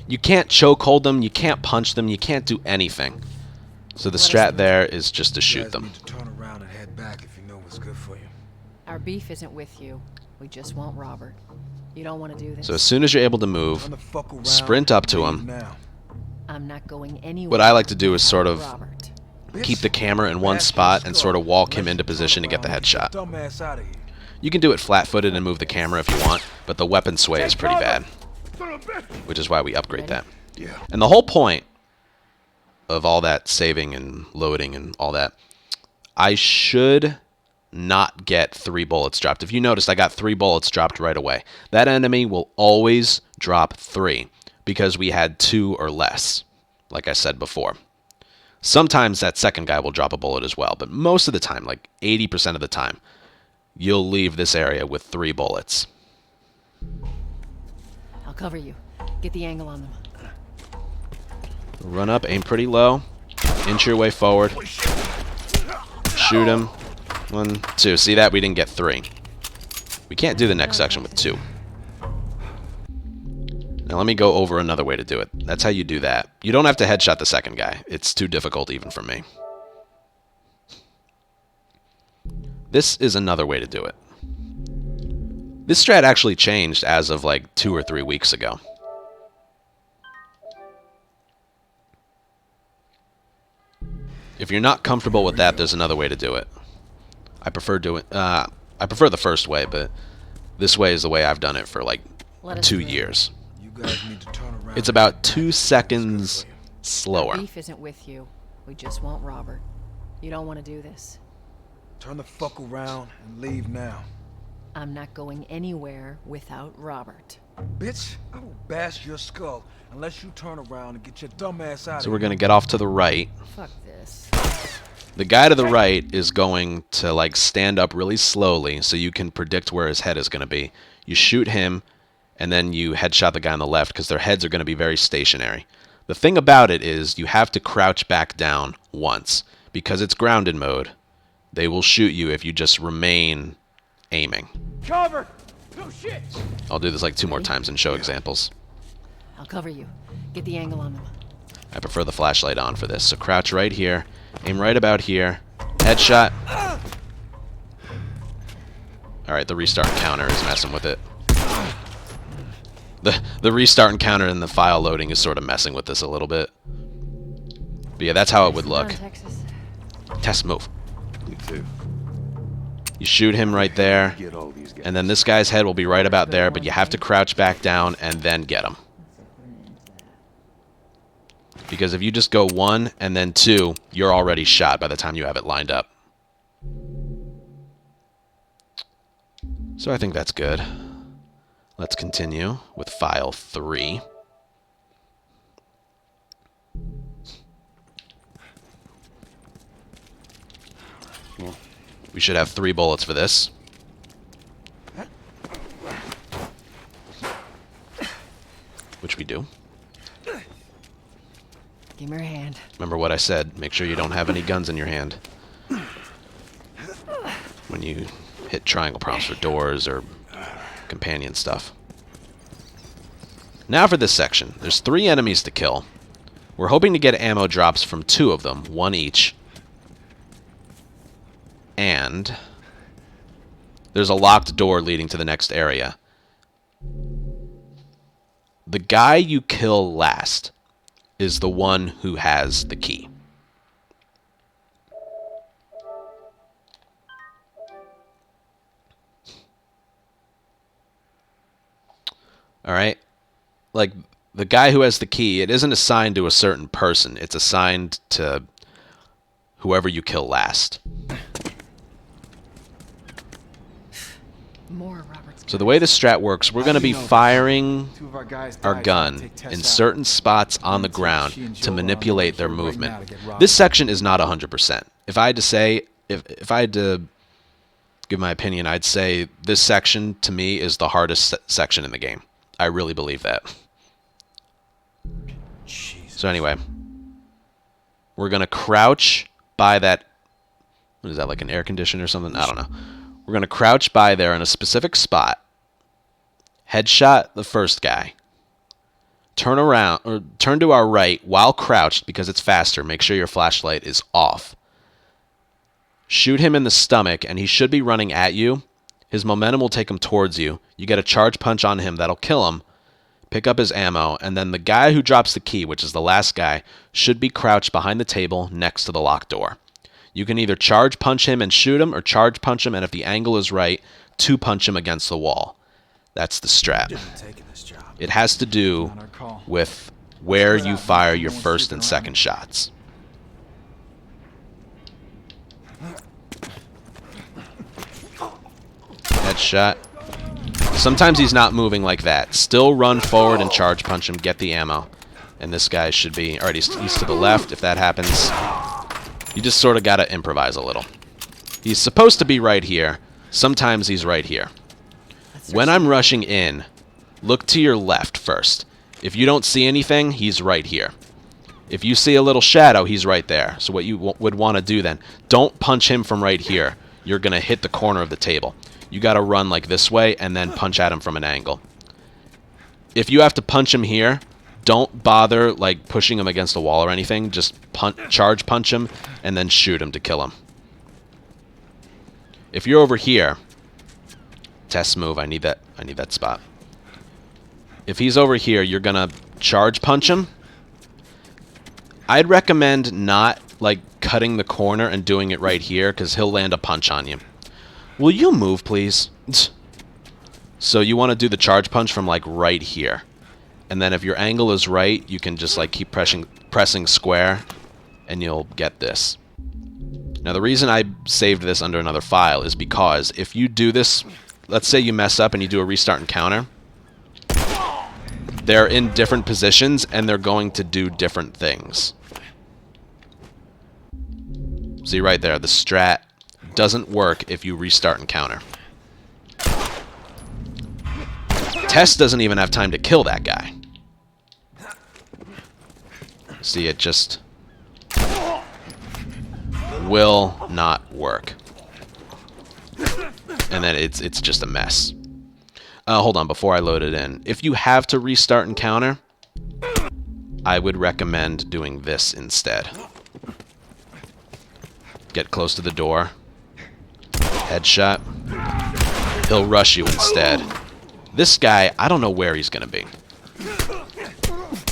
You can't choke hold them, you can't punch them, you can't do anything. So the strat there is just to shoot them. Turn around and head back if you know what's good for you. Our beef isn't with you. We just want Robert. You don't want to do this. So as soon as you're able to move, sprint up to him. I'm not going anywhere. What I like to do is sort of Robert. keep the camera in one spot and sort of walk him into position to get the headshot. Dumbass out of here. You can do it flat-footed and move the camera if you want, but the weapon sway is pretty bad, which is why we upgrade that. Yeah. And the whole point of all that saving and loading and all that, I should not get 3 bullets dropped. If you noticed, I got 3 bullets dropped right away. That enemy will always drop 3 because we had 2 or less, like I said before. Sometimes that second guy will drop a bullet as well, but most of the time, like 80% of the time, you'll leave this area with 3 bullets. I'll cover you. Get the angle on them. Run up, aim pretty low, inch your way forward, shoot him. 1, 2. See that? We didn't get 3. We can't do the next section with 2. Now let me go over another way to do it. That's how you do that. You don't have to headshot the second guy. It's too difficult even for me. This is another way to do it. This strat actually changed as of like 2 or 3 weeks ago. If you're not comfortable with that, there's another way to do it. I prefer the first way, but this way is the way I've done it for like 2 years. You guys need to turn around. It's about 2 seconds slower. Our beef isn't with you. We just want Robert. You don't want to do this. Turn the fuck around and leave now. I'm not going anywhere without Robert. Bitch, I will bash your skull unless you turn around and get your dumb ass out of here. So we're going to get off to the right. Fuck this. The guy to the right is going to like stand up really slowly so you can predict where his head is going to be. You shoot him and then you headshot the guy on the left because their heads are going to be very stationary. The thing about it is you have to crouch back down once because it's grounded mode. They will shoot you if you just remain aiming. Cover! No shit! I'll do this like 2 more times and show examples. I'll cover you. Get the angle on them. I prefer the flashlight on for this. So crouch right here. Aim right about here. Headshot. Alright, the restart counter is messing with it. The restart and counter and the file loading is sort of messing with this a little bit. But yeah, that's how it would look. Test move. Me too. You shoot him right there, and then this guy's head will be right about there, but you have to crouch back down and then get him. Because if you just go 1 and then 2, you're already shot by the time you have it lined up. So I think that's good. Let's continue with file 3. We should have 3 bullets for this. Which we do. Give me your hand. Remember what I said. Make sure you don't have any guns in your hand when you hit triangle prompts for doors or companion stuff. Now for this section. There's 3 enemies to kill. We're hoping to get ammo drops from 2 of them, 1 each. And there's a locked door leading to the next area. The guy you kill last is the one who has the key. Alright? Like, the guy who has the key, it isn't assigned to a certain person. It's assigned to whoever you kill last. More Robert's. So the way this strat works, we're going to be firing Two of our guys our died trying to gun take Tess in out. certain spots on the She ground and to Joel are on their manipulate way their here right movement. now to get Robert. This section is not 100%. If I had to say, if I had to give my opinion, I'd say this section to me is the hardest section in the game. I really believe that. So anyway, we're going to crouch by that. What is that, like an air conditioner or something? I don't know. We're going to crouch by there in a specific spot. Headshot the first guy. Turn around, or turn to our right while crouched because it's faster. Make sure your flashlight is off. Shoot him in the stomach, and he should be running at you. His momentum will take him towards you. You get a charge punch on him. That'll kill him. Pick up his ammo, and then the guy who drops the key, which is the last guy, should be crouched behind the table next to the locked door. You can either charge punch him and shoot him, or charge punch him, and if the angle is right, two punch him against the wall. That's the strat. It has to do with where you fire your first and second shots. Headshot. Sometimes he's not moving like that. Still run forward and charge punch him, get the ammo. And this guy should be... Alright, he's to the left. If that happens, you just sort of got to improvise a little. He's supposed to be right here. Sometimes he's right here. When I'm rushing in, look to your left first. If you don't see anything, he's right here. If you see a little shadow, he's right there. So what you would want to do then, don't punch him from right here. You're going to hit the corner of the table. You got to run like this way and then punch at him from an angle. If you have to punch him here, don't bother like pushing him against a wall or anything. Just charge punch him and then shoot him to kill him. If you're over here, test move. I need that spot. If he's over here, you're gonna charge punch him. I'd recommend not like cutting the corner and doing it right here because he'll land a punch on you. Will you move, please? So you want to do the charge punch from like right here. And then if your angle is right, you can just like keep pressing square and you'll get this. Now the reason I saved this under another file is because if you do this, let's say you mess up and you do a restart and counter, they're in different positions and they're going to do different things. See right there, the strat doesn't work if you restart and counter. Tess doesn't even have time to kill that guy. See, it just will not work. And then it's just a mess. Hold on, before I load it in. If you have to restart and counter, I would recommend doing this instead. Get close to the door. Headshot. He'll rush you instead. This guy, I don't know where he's gonna be.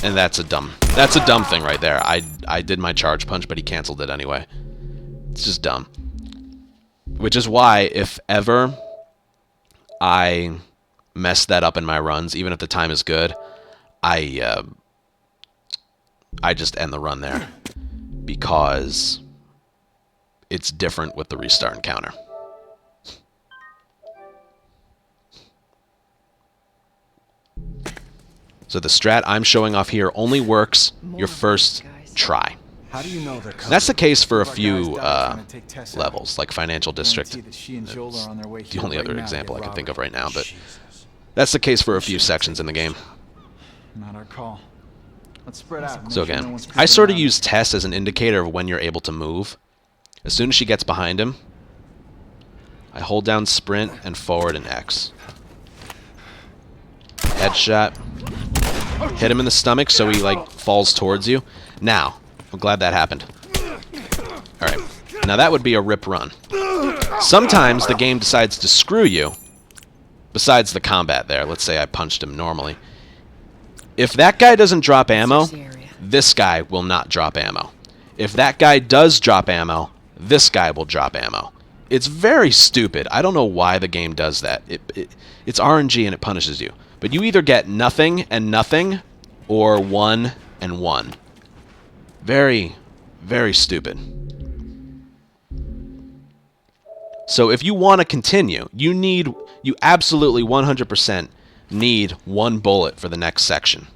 And that's a dumb thing right there. I did my charge punch, but he canceled it anyway. It's just dumb. Which is why, if ever I mess that up in my runs, even if the time is good, I just end the run there. Because it's different with the restart and counter. So the strat I'm showing off here only works your first try. How do you know they're coming? That's the case for a few trying to take Tess out. levels, like Financial District. Guarantee that she and Joel are on their way The here only right other now to example I get can think of Robert. right now, but that's the case for a few sections in the game. Not our call. Let's spread out. and So make sure no again, one's I creeping sort of around. use Tess as an indicator of when you're able to move. As soon as she gets behind him, I hold down sprint and forward and X. Headshot. Hit him in the stomach so he like falls towards you. Now, I'm glad that happened. Alright, now that would be a rip run. Sometimes the game decides to screw you. Besides the combat there, let's say I punched him normally. If that guy doesn't drop ammo, this guy will not drop ammo. If that guy does drop ammo, this guy will drop ammo. It's very stupid. I don't know why the game does that. It's RNG and it punishes you. But you either get nothing and nothing, or 1 and 1. Very, very stupid. So if you want to continue, you absolutely 100% need 1 bullet for the next section.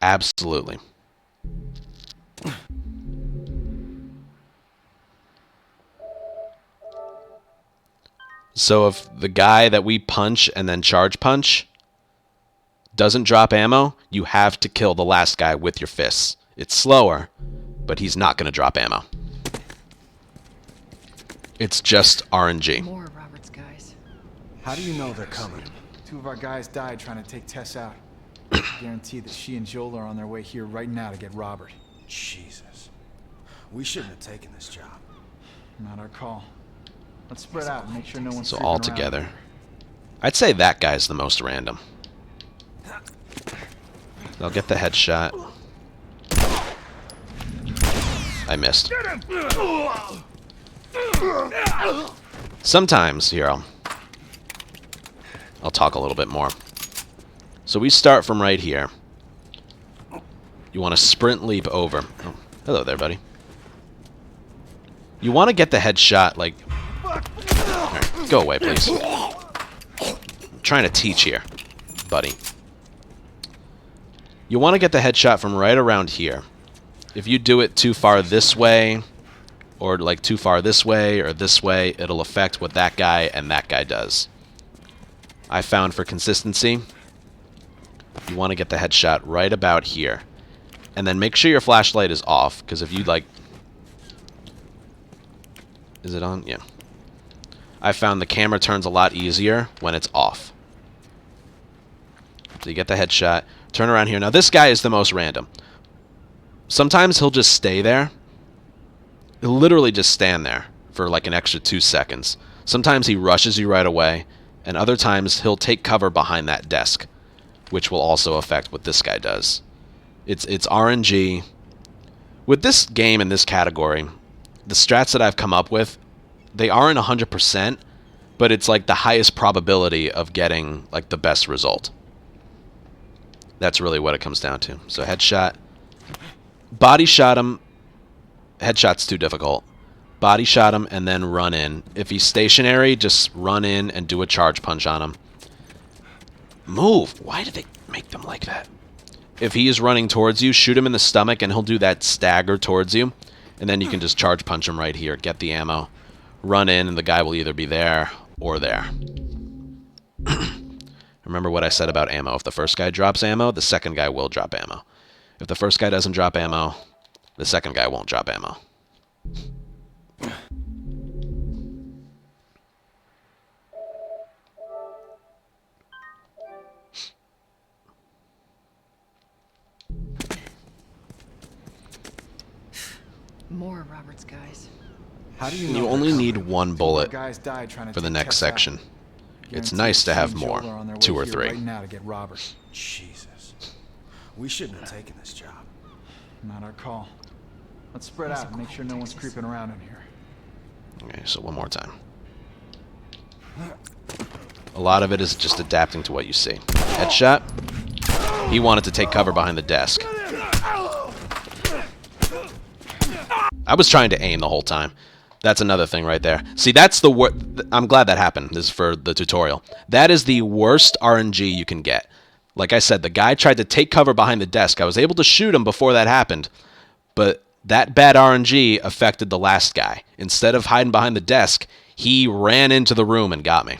Absolutely. So if the guy that we punch and then charge punch doesn't drop ammo, you have to kill the last guy with your fists. It's slower, but he's not going to drop ammo. It's just RNG. More Robert's guys. How do you know they're coming? 2 of our guys died trying to take Tess out. Guarantee that she and Joel are on their way here right now to get Robert. Jesus. We shouldn't have taken this job. Not our call. Let's spread out and make sure no one's So creeping all around. together. I'd say that guy's the most random. I'll get the headshot. I missed. Sometimes, here, I'll talk a little bit more. So we start from right here. You want to sprint leap over. Oh, hello there, buddy. You want to get the headshot, like... Alright, go away, please. I'm trying to teach here, buddy. You want to get the headshot from right around here. If you do it too far this way, or like too far this way, or this way, it'll affect what that guy and that guy does. I found for consistency, you want to get the headshot right about here. And then make sure your flashlight is off, because if you like... Is it on? Yeah. I found the camera turns a lot easier when it's off. So you get the headshot, turn around here. Now this guy is the most random. Sometimes he'll just stay there. He'll literally just stand there for like an extra 2 seconds. Sometimes he rushes you right away, and other times he'll take cover behind that desk, which will also affect what this guy does. It's RNG. With this game in this category, the strats that I've come up with, they aren't 100%, but it's like the highest probability of getting like the best result. That's really what it comes down to. So headshot. Body shot him. Headshot's too difficult. Body shot him and then run in. If he's stationary, just run in and do a charge punch on him. Move! Why did they make them like that? If he is running towards you, shoot him in the stomach and he'll do that stagger towards you. And then you can just charge punch him right here. Get the ammo. Run in and the guy will either be there or there. Remember what I said about ammo. If the first guy drops ammo, the second guy will drop ammo. If the first guy doesn't drop ammo, the second guy won't drop ammo. More Robert's guys. How do You know only they're need coming? 1 Two of our bullet guys died trying to for the take next Tess out. section. It's Guarantee nice to that have she and more. Joel are on their way 2 or here 3. Right now to get Robert. Jesus. We shouldn't have taken this job. Not our call. Let's spread out and make sure no one's creeping around in here. Okay, so one more time. A lot of it is just adapting to what you see. Headshot. He wanted to take cover behind the desk. I was trying to aim the whole time. That's another thing right there. See, that's the worst. I'm glad that happened. This is for the tutorial. That is the worst RNG you can get. Like I said, the guy tried to take cover behind the desk. I was able to shoot him before that happened, but that bad RNG affected the last guy. Instead of hiding behind the desk, he ran into the room and got me.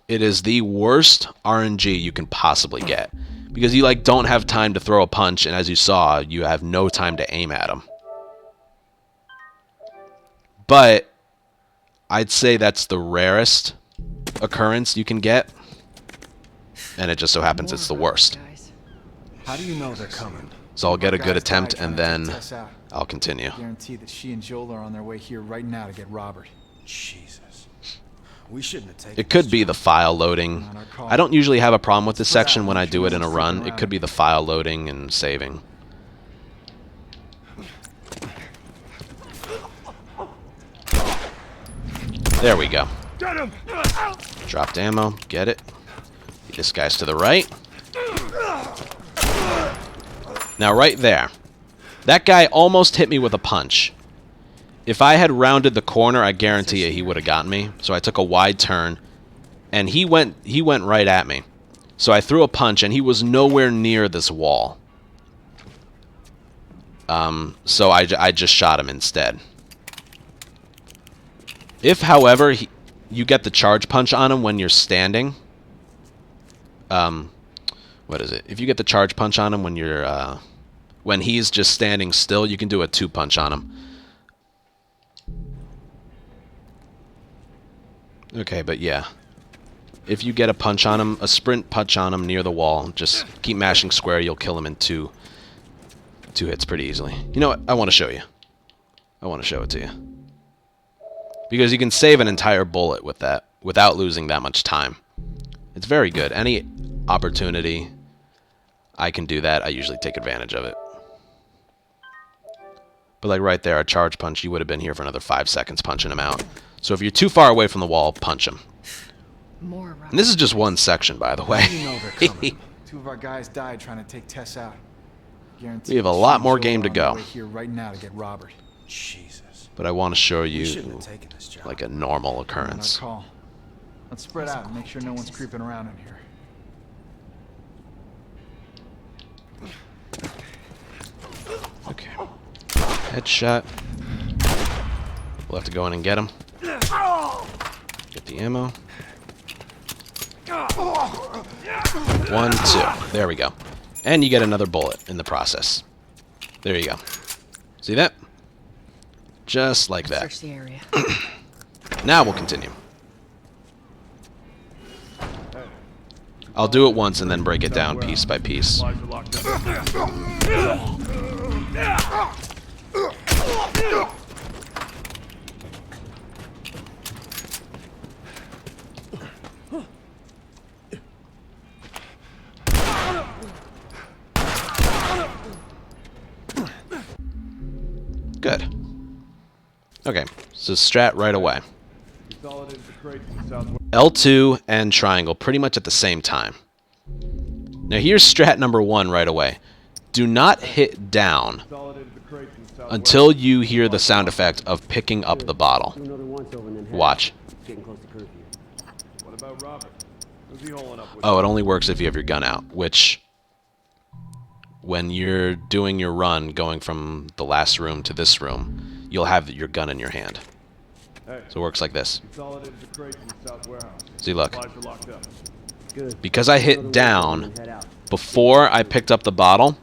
It is the worst RNG you can possibly get, because you like don't have time to throw a punch, and as you saw, you have no time to aim at him. But I'd say that's the rarest occurrence you can get, and it just so happens it's the worst. How do you know they're coming? So I'll get a Our good guys attempt died trying and to take then Tess out. I'll continue. Guarantee that she and Joel are on their way here right now to get Robert. Jesus. We shouldn't have taken It could this be job. the file loading. I don't usually have a problem with this section when I do it in a run. It could be the file loading and saving. There we go. Get him! Dropped ammo. Get it. This guy's to the right. Now right there. That guy almost hit me with a punch. If I had rounded the corner, I guarantee you he would have gotten me. So I took a wide turn, and he went right at me. So I threw a punch, and he was nowhere near this wall. So I just shot him instead. If, however, you get the charge punch on him when you're standing, what is it? If you get the charge punch on him when you're when he's just standing still, you can do a 2-punch on him. Okay, but yeah. If you get a punch on him, a sprint punch on him near the wall, just keep mashing square, you'll kill him in two hits pretty easily. You know what? I want to show you. I want to show it to you. Because you can save an entire bullet with that without losing that much time. It's very good. Any opportunity I can do that, I usually take advantage of it. But like right there, a charge punch, you would have been here for another 5 seconds punching him out. So if you're too far away from the wall, punch him. And this is just one section, by the way. You know they're coming. 2 of our guys died trying to take Tess out. We have a lot more game to go. Here right now to get Robert. Jesus. But I want to show you Shouldn't have taken this job. like a normal occurrence. Call. Let's spread out and make sure no one's creeping around in here. Okay. Headshot. We'll have to go in and get him. Get the ammo. 1, 2. There we go. And you get another bullet in the process. There you go. See that? Just like that. Search the area. Now we'll continue. I'll do it once and then break it down piece by piece. Good. Okay, so strat right away. L2 and triangle pretty much at the same time. Now here's strat number 1 right away. Do not hit down until you hear the sound effect of picking up the bottle. Watch. Oh, it only works if you have your gun out, which when you're doing your run going from the last room to this room, you'll have your gun in your hand. So it works like this. See, look. Because I hit down before I picked up the bottle,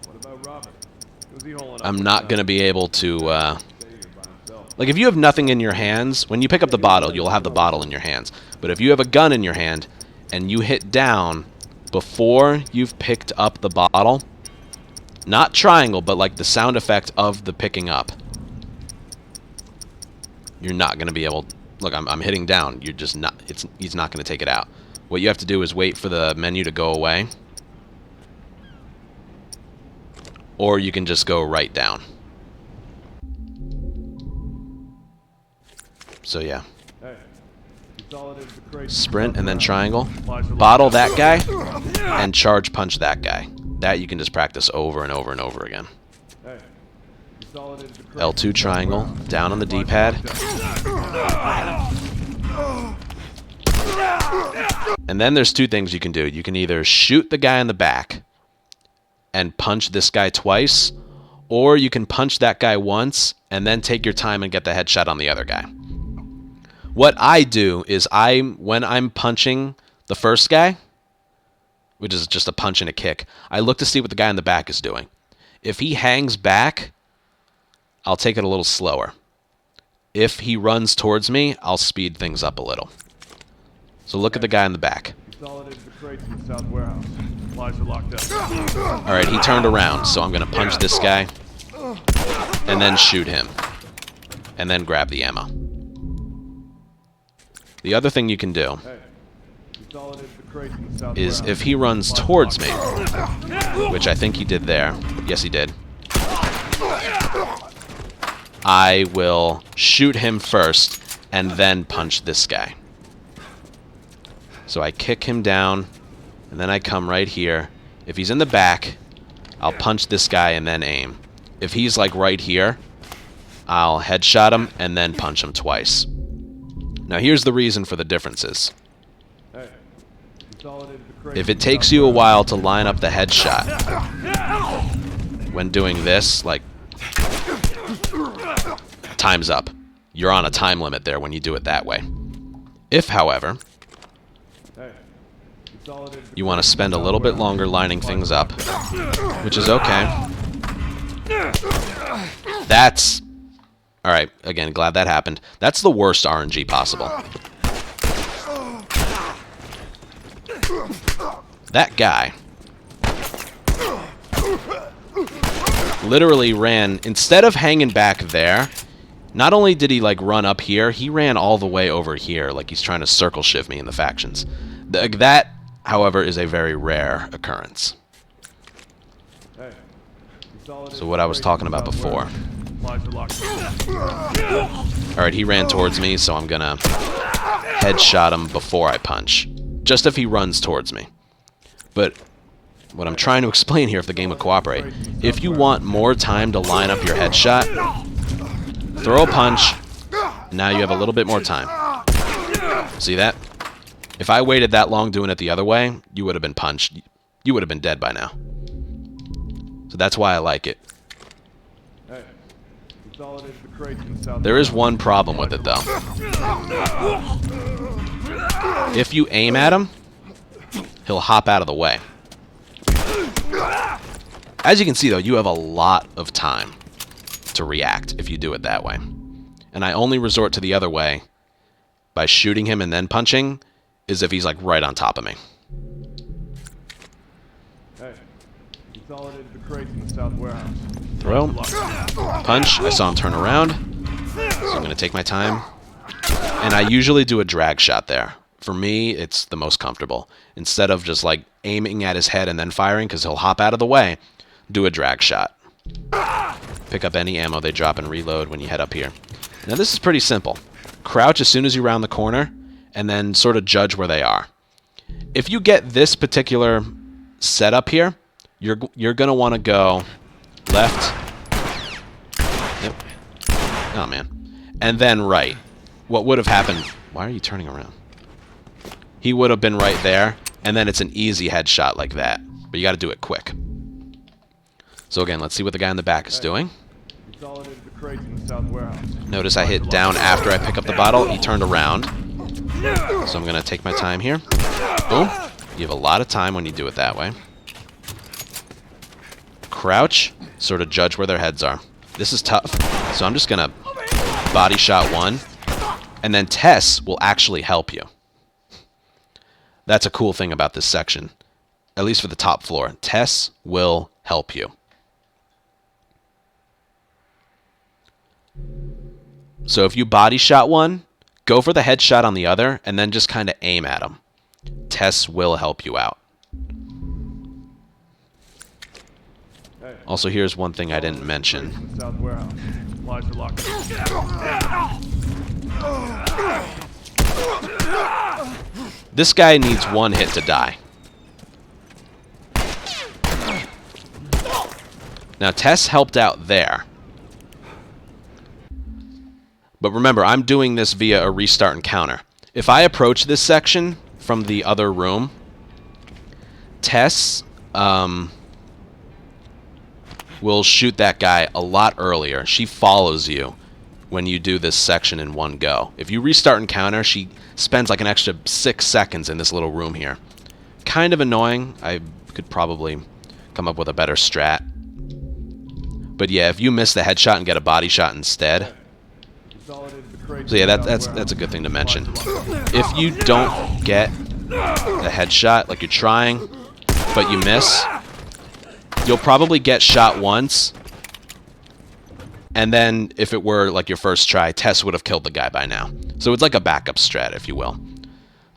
I'm not going to be able to... like, if you have nothing in your hands, when you pick up the bottle, you'll have the bottle in your hands. But if you have a gun in your hand and you hit down before you've picked up the bottle, not triangle, but like the sound effect of the picking up, you're not going to be able... Look, I'm hitting down. You're just not... He's not going to take it out. What you have to do is wait for the menu to go away. Or you can just go right down. So yeah. Sprint and then triangle. Bottle that guy. And charge punch that guy. That you can just practice over and over and over again. L2 triangle. Down on the D-pad. And then there's 2 things you can do. You can either shoot the guy in the back and punch this guy twice, or you can punch that guy once and then take your time and get the headshot on the other guy. What I do is when I'm punching the first guy, which is just a punch and a kick, I look to see what the guy in the back is doing. If he hangs back, I'll take it a little slower. If he runs towards me, I'll speed things up a little. So look at the guy in the back. Alright, he turned around, so I'm going to punch this guy and then shoot him. And then grab the ammo. The other thing you can do is if he runs towards me, which I think he did there. Yes, he did. I will shoot him first and then punch this guy. So I kick him down, and then I come right here. If he's in the back, I'll punch this guy and then aim. if he's like right here, I'll headshot him and then punch him twice. Now here's the reason for the differences. If it takes you a while to line up the headshot when doing this, like, time's up. You're on a time limit there when you do it that way. If, however, you want to spend a little bit longer lining things up, which is okay. That's... Alright, again, glad that happened. That's the worst RNG possible. That guy literally ran, instead of hanging back there, not only did he like run up here, he ran all the way over here like he's trying to circle shift me in the factions. That, however, is a very rare occurrence. So what I was talking about before. Alright, he ran towards me, so I'm gonna headshot him before I punch. Just if he runs towards me. But what I'm trying to explain here, if the game would cooperate, if you want more time to line up your headshot, throw a punch, now you have a little bit more time. See that? If I waited that long doing it the other way, you would have been punched. You would have been dead by now. So that's why I like it. There is one problem with it, though. If you aim at him, he'll hop out of the way. As you can see, though, you have a lot of time to react if you do it that way. And I only resort to the other way by shooting him and then punching is if he's, like, right on top of me. Consolidated the crates in the south warehouse. Throw. Punch. I saw him turn around. So I'm going to take my time. And I usually do a drag shot there. For me, it's the most comfortable. Instead of just like aiming at his head and then firing, because he'll hop out of the way, do a drag shot. Pick up any ammo they drop and reload when you head up here. Now this is pretty simple. Crouch as soon as you round the corner, and then sort of judge where they are. If you get this particular setup here, you're going to want to go left. Yep. Oh, man. And then right. What would have happened... Why are you turning around? He would have been right there, and then it's an easy headshot like that. But you got to do it quick. So again, let's see what the guy in the back is doing. Notice I hit down after I pick up the bottle. He turned around. So I'm going to take my time here. Boom. You have a lot of time when you do it that way. Crouch. Sort of judge where their heads are. This is tough. So I'm just going to body shot one. And then Tess will actually help you. That's a cool thing about this section. At least for the top floor. Tess will help you. So if you body shot one, go for the headshot on the other, and then just kind of aim at him. Tess will help you out. Also, here's one thing I didn't mention. This guy needs one hit to die. Now, Tess helped out there. But remember, I'm doing this via a restart encounter. If I approach this section from the other room, Tess will shoot that guy a lot earlier. She follows you when you do this section in one go. If you restart encounter, she spends like an extra 6 seconds in this little room here. Kind of annoying. I could probably come up with a better strat. But yeah, if you miss the headshot and get a body shot instead... So yeah, that's a good thing to mention. If you don't get a headshot, like you're trying, but you miss, you'll probably get shot once, and then if it were like your first try, Tess would have killed the guy by now. So it's like a backup strat, if you will.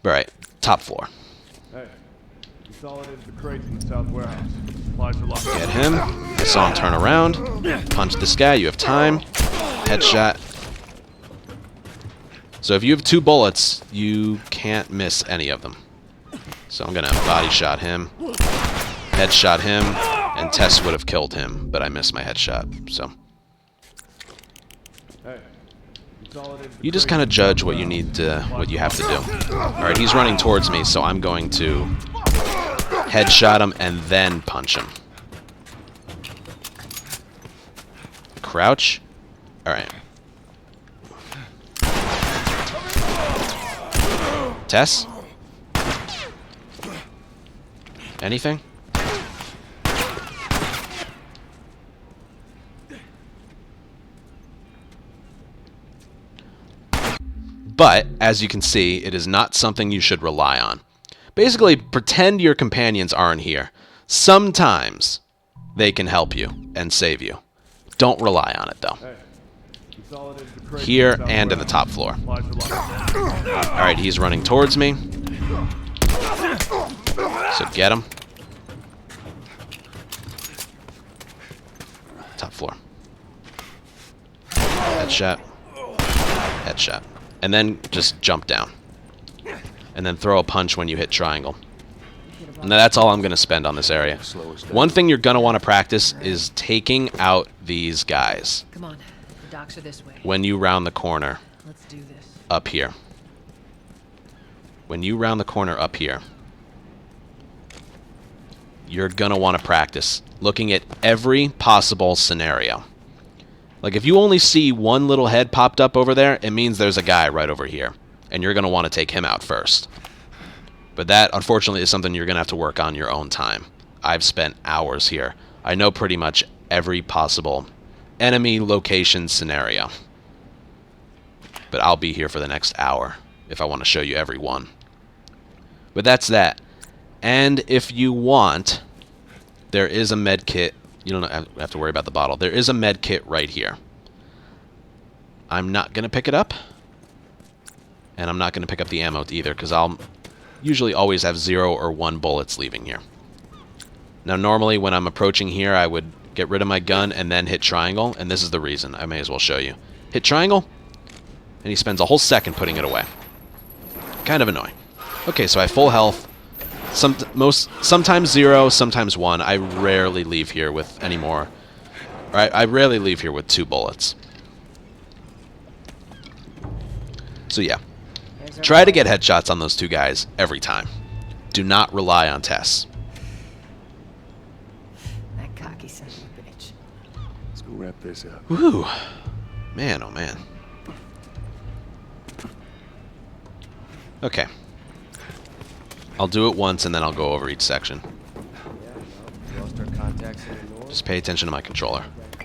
Alright, top floor. Get him. I saw him turn around. Punch this guy, you have time. Headshot. So if you have 2 bullets, you can't miss any of them. So I'm going to body shot him, headshot him, And Tess would have killed him, but I missed my headshot, so. You just kind of judge what you need to, what you have to do. Alright, he's running towards me, so I'm going to headshot him and then punch him. Crouch. Alright. Tess? Anything? But, as you can see, it is not something you should rely on. Basically, pretend your companions aren't here. Sometimes they can help you and save you. Don't rely on it, though. Here and in the top floor. Alright, he's running towards me. So get him. Top floor. Headshot. Headshot. And then just jump down. And then throw a punch when you hit triangle. And that's all I'm going to spend on this area. One thing you're going to want to practice is taking out these guys. Come on, the docks are this way. When you round the corner. Let's do this. Up here. When you round the corner up here, you're going to want to practice looking at every possible scenario. Like, if you only see one little head popped up over there, it means there's a guy right over here. And you're going to want to take him out first. But that, unfortunately, is something you're going to have to work on your own time. I've spent hours here. I know pretty much every possible enemy location scenario. But I'll be here for the next hour if I want to show you every one. But that's that. And if you want, there is a med kit. You don't have to worry about the bottle. There is a med kit right here. I'm not going to pick it up. And I'm not going to pick up the ammo either, because I'll usually always have 0 or 1 bullets leaving here. Now, normally when I'm approaching here, I would get rid of my gun and then hit triangle, and this is the reason. I may as well show you. Hit triangle, and he spends a whole second putting it away. Kind of annoying. Okay, so I have full health. Sometimes 0, sometimes 1. I rarely leave here with any more. I rarely leave here with 2 bullets. So yeah. Try to get headshots on those 2 guys every time. Do not rely on Tess. That cocky son of a bitch. Let's go wrap this up. Whew. Man, oh man. Okay. I'll do it once and then I'll go over each section. Lost our contacts in the north. Just pay attention to my controller. I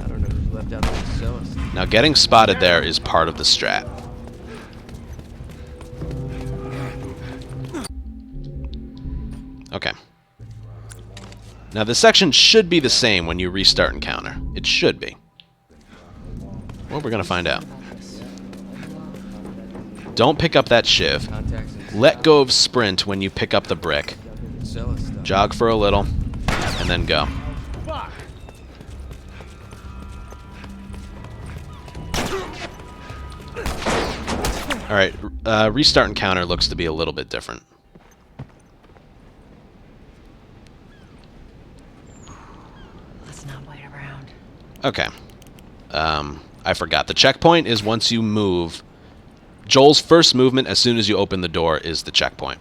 don't know who's left out there to sell us. Now, getting spotted there is part of the strat. Okay. Now, the section should be the same when you restart encounter. It should be. Well, we're going to find out. Don't pick up that shiv. Let go of sprint when you pick up the brick. Jog for a little, and then go. Alright, restart encounter looks to be a little bit different. Let's not wait around. Okay. I forgot. The checkpoint is once you move. Joel's first movement as soon as you open the door is the checkpoint.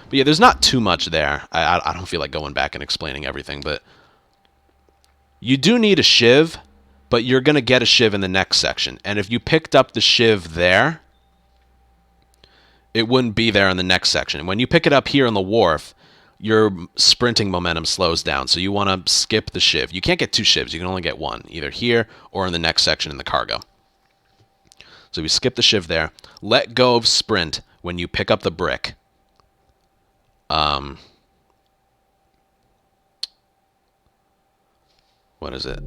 But yeah, there's not too much there. I don't feel like going back and explaining everything, but you do need a shiv, but you're going to get a shiv in the next section. And if you picked up the shiv there, it wouldn't be there in the next section. When you pick it up here on the wharf, your sprinting momentum slows down, so you want to skip the shiv. You can't get 2 shivs. You can only get 1, either here or in the next section in the cargo. So we skip the shiv there. Let go of sprint when you pick up the brick. What is it?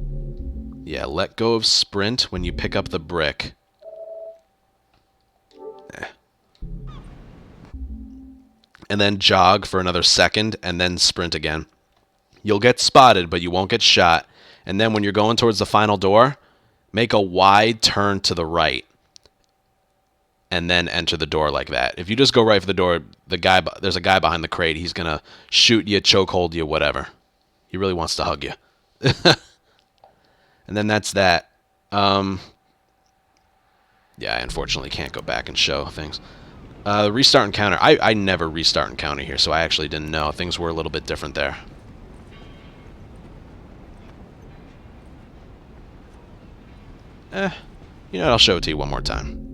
Yeah, let go of sprint when you pick up the brick. And then jog for another second, and then sprint again. You'll get spotted, but you won't get shot. And then when you're going towards the final door, make a wide turn to the right. and then enter the door like that. If you just go right for the door, there's a guy behind the crate. He's gonna shoot you, chokehold you, whatever. He really wants to hug you. And then that's that. Yeah, I unfortunately can't go back and show things. Restart encounter. I never restart encounter here, so I actually didn't know. Things were a little bit different there. You know what? I'll show it to you one more time.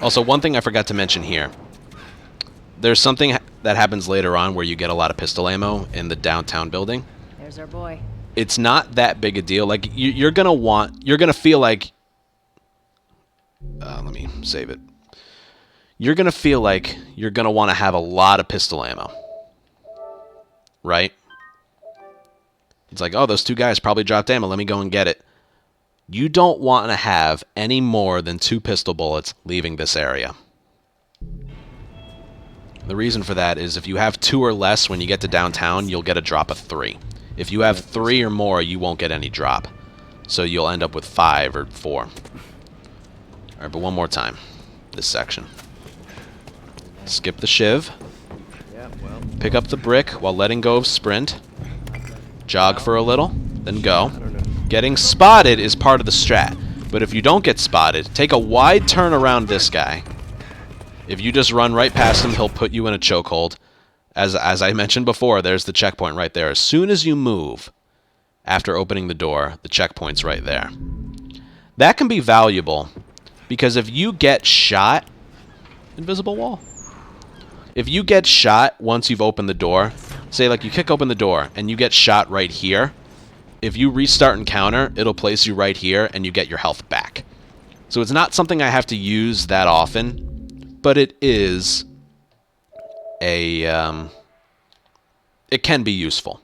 Also, one thing I forgot to mention here. There's something that happens later on where you get a lot of pistol ammo in the downtown building. There's our boy. It's not that big a deal. Like, you're gonna feel like... let me save it. You're gonna feel like you're gonna want to have a lot of pistol ammo. Right? It's like, oh, those two guys probably dropped ammo. Let me go and get it. You don't want to have any more than 2 pistol bullets leaving this area. The reason for that is if you have 2 or less when you get to downtown, you'll get a drop of 3. If you have 3 or more, you won't get any drop. So you'll end up with 5 or 4. Alright, but one more time. This section. Skip the shiv. Pick up the brick while letting go of sprint. Jog for a little, then go. Getting spotted is part of the strat. But if you don't get spotted, take a wide turn around this guy. If you just run right past him, he'll put you in a chokehold. As I mentioned before, there's the checkpoint right there. As soon as you move, after opening the door, the checkpoint's right there. That can be valuable, because if you get shot... Invisible wall. If you get shot once you've opened the door, say like you kick open the door, and you get shot right here, if you restart encounter, it'll place you right here, and you get your health back. So it's not something I have to use that often, but it is a... it can be useful.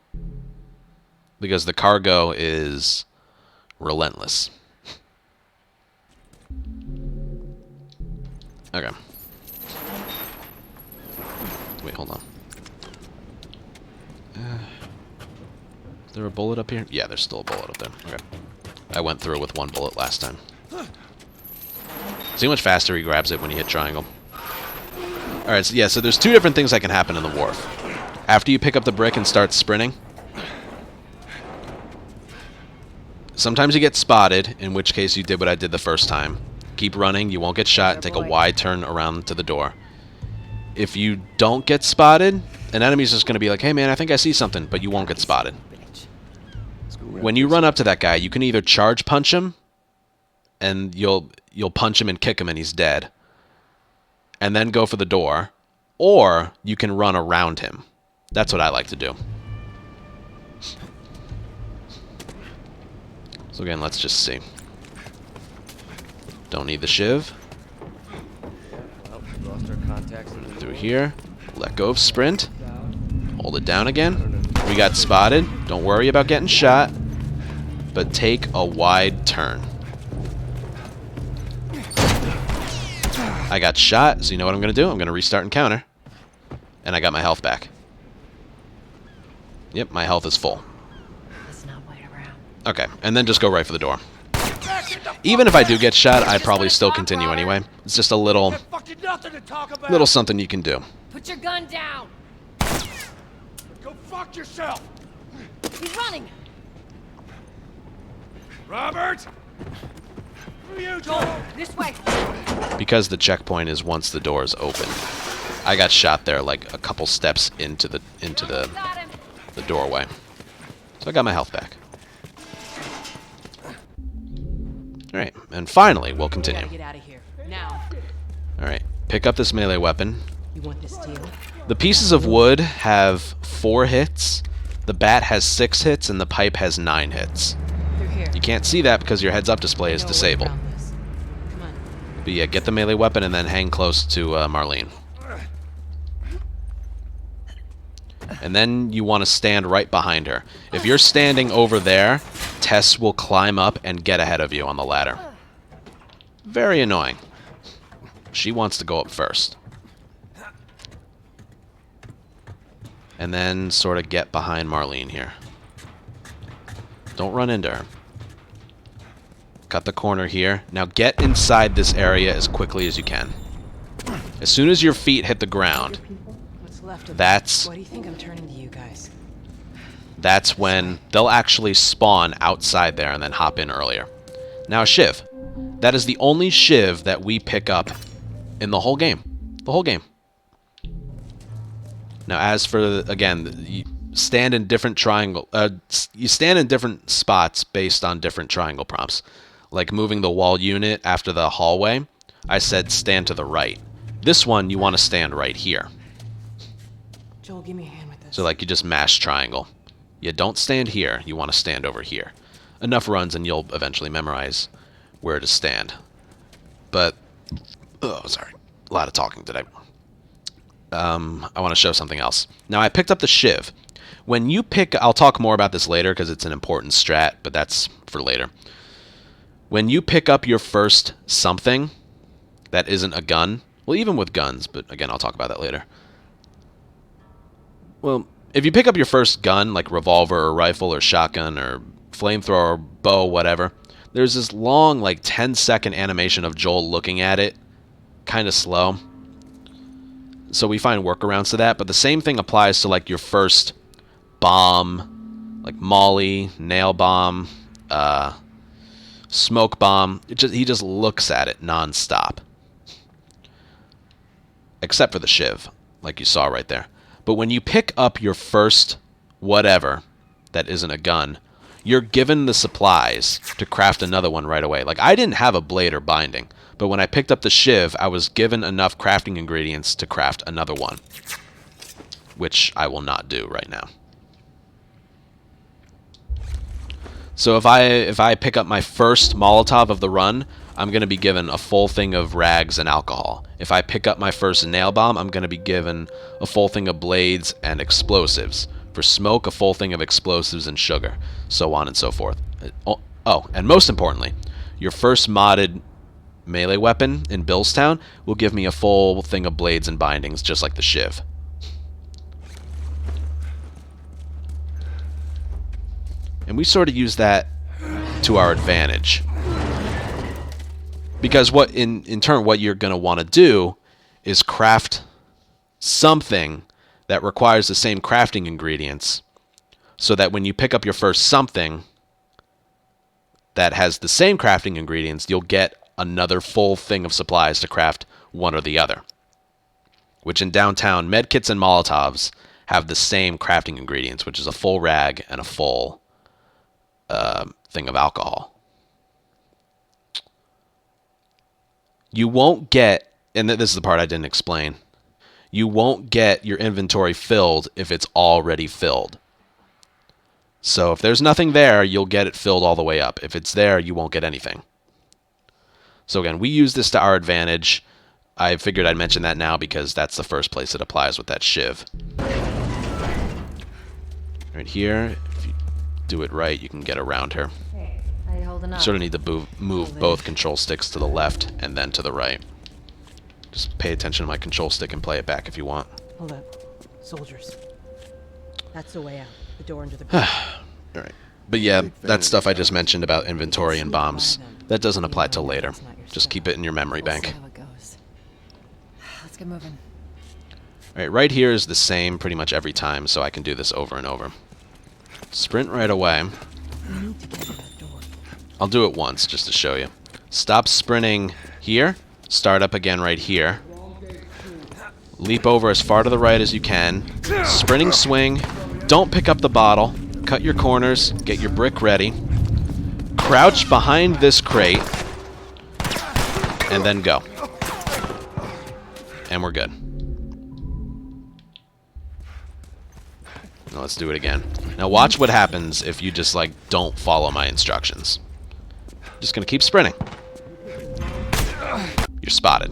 Because the cargo is relentless. Okay. Wait, hold on. Is there a bullet up here? Yeah, there's still a bullet up there. Okay. I went through with 1 bullet last time. See how much faster he grabs it when you hit triangle. Alright, so yeah, so there's 2 different things that can happen in the wharf. After you pick up the brick and start sprinting, sometimes you get spotted, in which case you did what I did the first time. Keep running, you won't get shot, and take a wide turn around to the door. If you don't get spotted, an enemy's just going to be like, hey man, I think I see something, but you won't get spotted. When you run up to that guy, you can either charge punch him, and you'll punch him and kick him and he's dead, and then go for the door, or you can run around him. That's what I like to do. So again, let's just see. Don't need the shiv. Through here. Let go of sprint. Hold it down again. We got spotted. Don't worry about getting shot. But take a wide turn. I got shot, so you know what I'm going to do? I'm going to restart encounter. And I got my health back. Yep, my health is full. Okay, and then just go right for the door. Even if I do get shot, I'd probably still continue anyway. It's just a little something you can do. Put your gun down. Go fuck yourself. He's running. Robert. You Joel, this way. Because the checkpoint is once the door is open. I got shot there like a couple steps into the doorway. So I got my health back. Alright, and finally, we'll continue. Get out of here. Now. Alright, pick up this melee weapon. You want this deal? The pieces of wood have 4 hits, the bat has 6 hits, and the pipe has 9 hits. Through here. You can't see that because your heads-up display is disabled. Come on. But yeah, get the melee weapon and then hang close to Marlene. And then you want to stand right behind her. If you're standing over there, Tess will climb up and get ahead of you on the ladder. Very annoying. She wants to go up first. And then sort of get behind Marlene here. Don't run into her. Cut the corner here. Now get inside this area as quickly as you can. As soon as your feet hit the ground, What's left of that's Why do you think I'm turning to you guys? that's when they'll actually spawn outside there and then hop in earlier. Now, Shiv. That is the only Shiv that we pick up in the whole game. The whole game. Now, as for, again, you stand in different you stand in different spots based on different triangle prompts. Like moving the wall unit after the hallway, I said stand to the right. This one, you want to stand right here. Joel, give me a hand with this. So like you just mash triangle. You don't stand here, you want to stand over here. Enough runs and you'll eventually memorize where to stand. But, oh, sorry. A lot of talking today. I want to show something else. Now, I picked up the Shiv. When you pick... I'll talk more about this later because it's an important strat, but that's for later. When you pick up your first something that isn't a gun... Well, even with guns, but again, I'll talk about that later. Well, if you pick up your first gun, like revolver or rifle or shotgun or flamethrower or bow, whatever, there's this long, like 10-second animation of Joel looking at it. Kind of slow. So we find workarounds to that, but the same thing applies to like your first bomb, like Molly, nail bomb, smoke bomb. He just looks at it non-stop. Except for the Shiv, like you saw right there. But when you pick up your first whatever that isn't a gun, you're given the supplies to craft another one right away. Like, I didn't have a blade or binding, but when I picked up the Shiv, I was given enough crafting ingredients to craft another one, which I will not do right now. So if I pick up my first Molotov of the run, I'm going to be given a full thing of rags and alcohol. If I pick up my first nail bomb, I'm going to be given a full thing of blades and explosives. For smoke, a full thing of explosives and sugar, so on and so forth. Oh, and most importantly, your first modded melee weapon in Billstown will give me a full thing of blades and bindings, just like the Shiv. And we sort of use that to our advantage. Because what in turn, what you're going to want to do is craft something that requires the same crafting ingredients, so that when you pick up your first something that has the same crafting ingredients, you'll get another full thing of supplies to craft one or the other. Which in downtown, medkits and Molotovs have the same crafting ingredients, which is a full rag and a full thing of alcohol. You won't get, and this is the part I didn't explain, you won't get your inventory filled if it's already filled. So if there's nothing there, you'll get it filled all the way up. If it's there, you won't get anything. So again, we use this to our advantage. I figured I'd mention that now because that's the first place it applies with that Shiv. Right here, if you do it right, you can get around her. Hey, how you holding You up? sort of need to move both control sticks to the left and then to the right. Just pay attention to my control stick and play it back if you want. Hold up. Soldiers. That's the way out. The door into the bridge. Alright. But yeah, that stuff I just mentioned about inventory and bombs, that doesn't apply till later. Just keep it in your memory bank. See how it goes. Let's get moving. Alright, right here is the same pretty much every time, so I can do this over and over. Sprint right away. We need to get to that door. I'll do it once just to show you. Stop sprinting here. Start up again right here. Leap over as far to the right as you can. Sprinting swing. Don't pick up the bottle. Cut your corners. Get your brick ready. Crouch behind this crate. And then go. And we're good. Now let's do it again. Now watch what happens if you just like don't follow my instructions. Just gonna keep sprinting. You're spotted.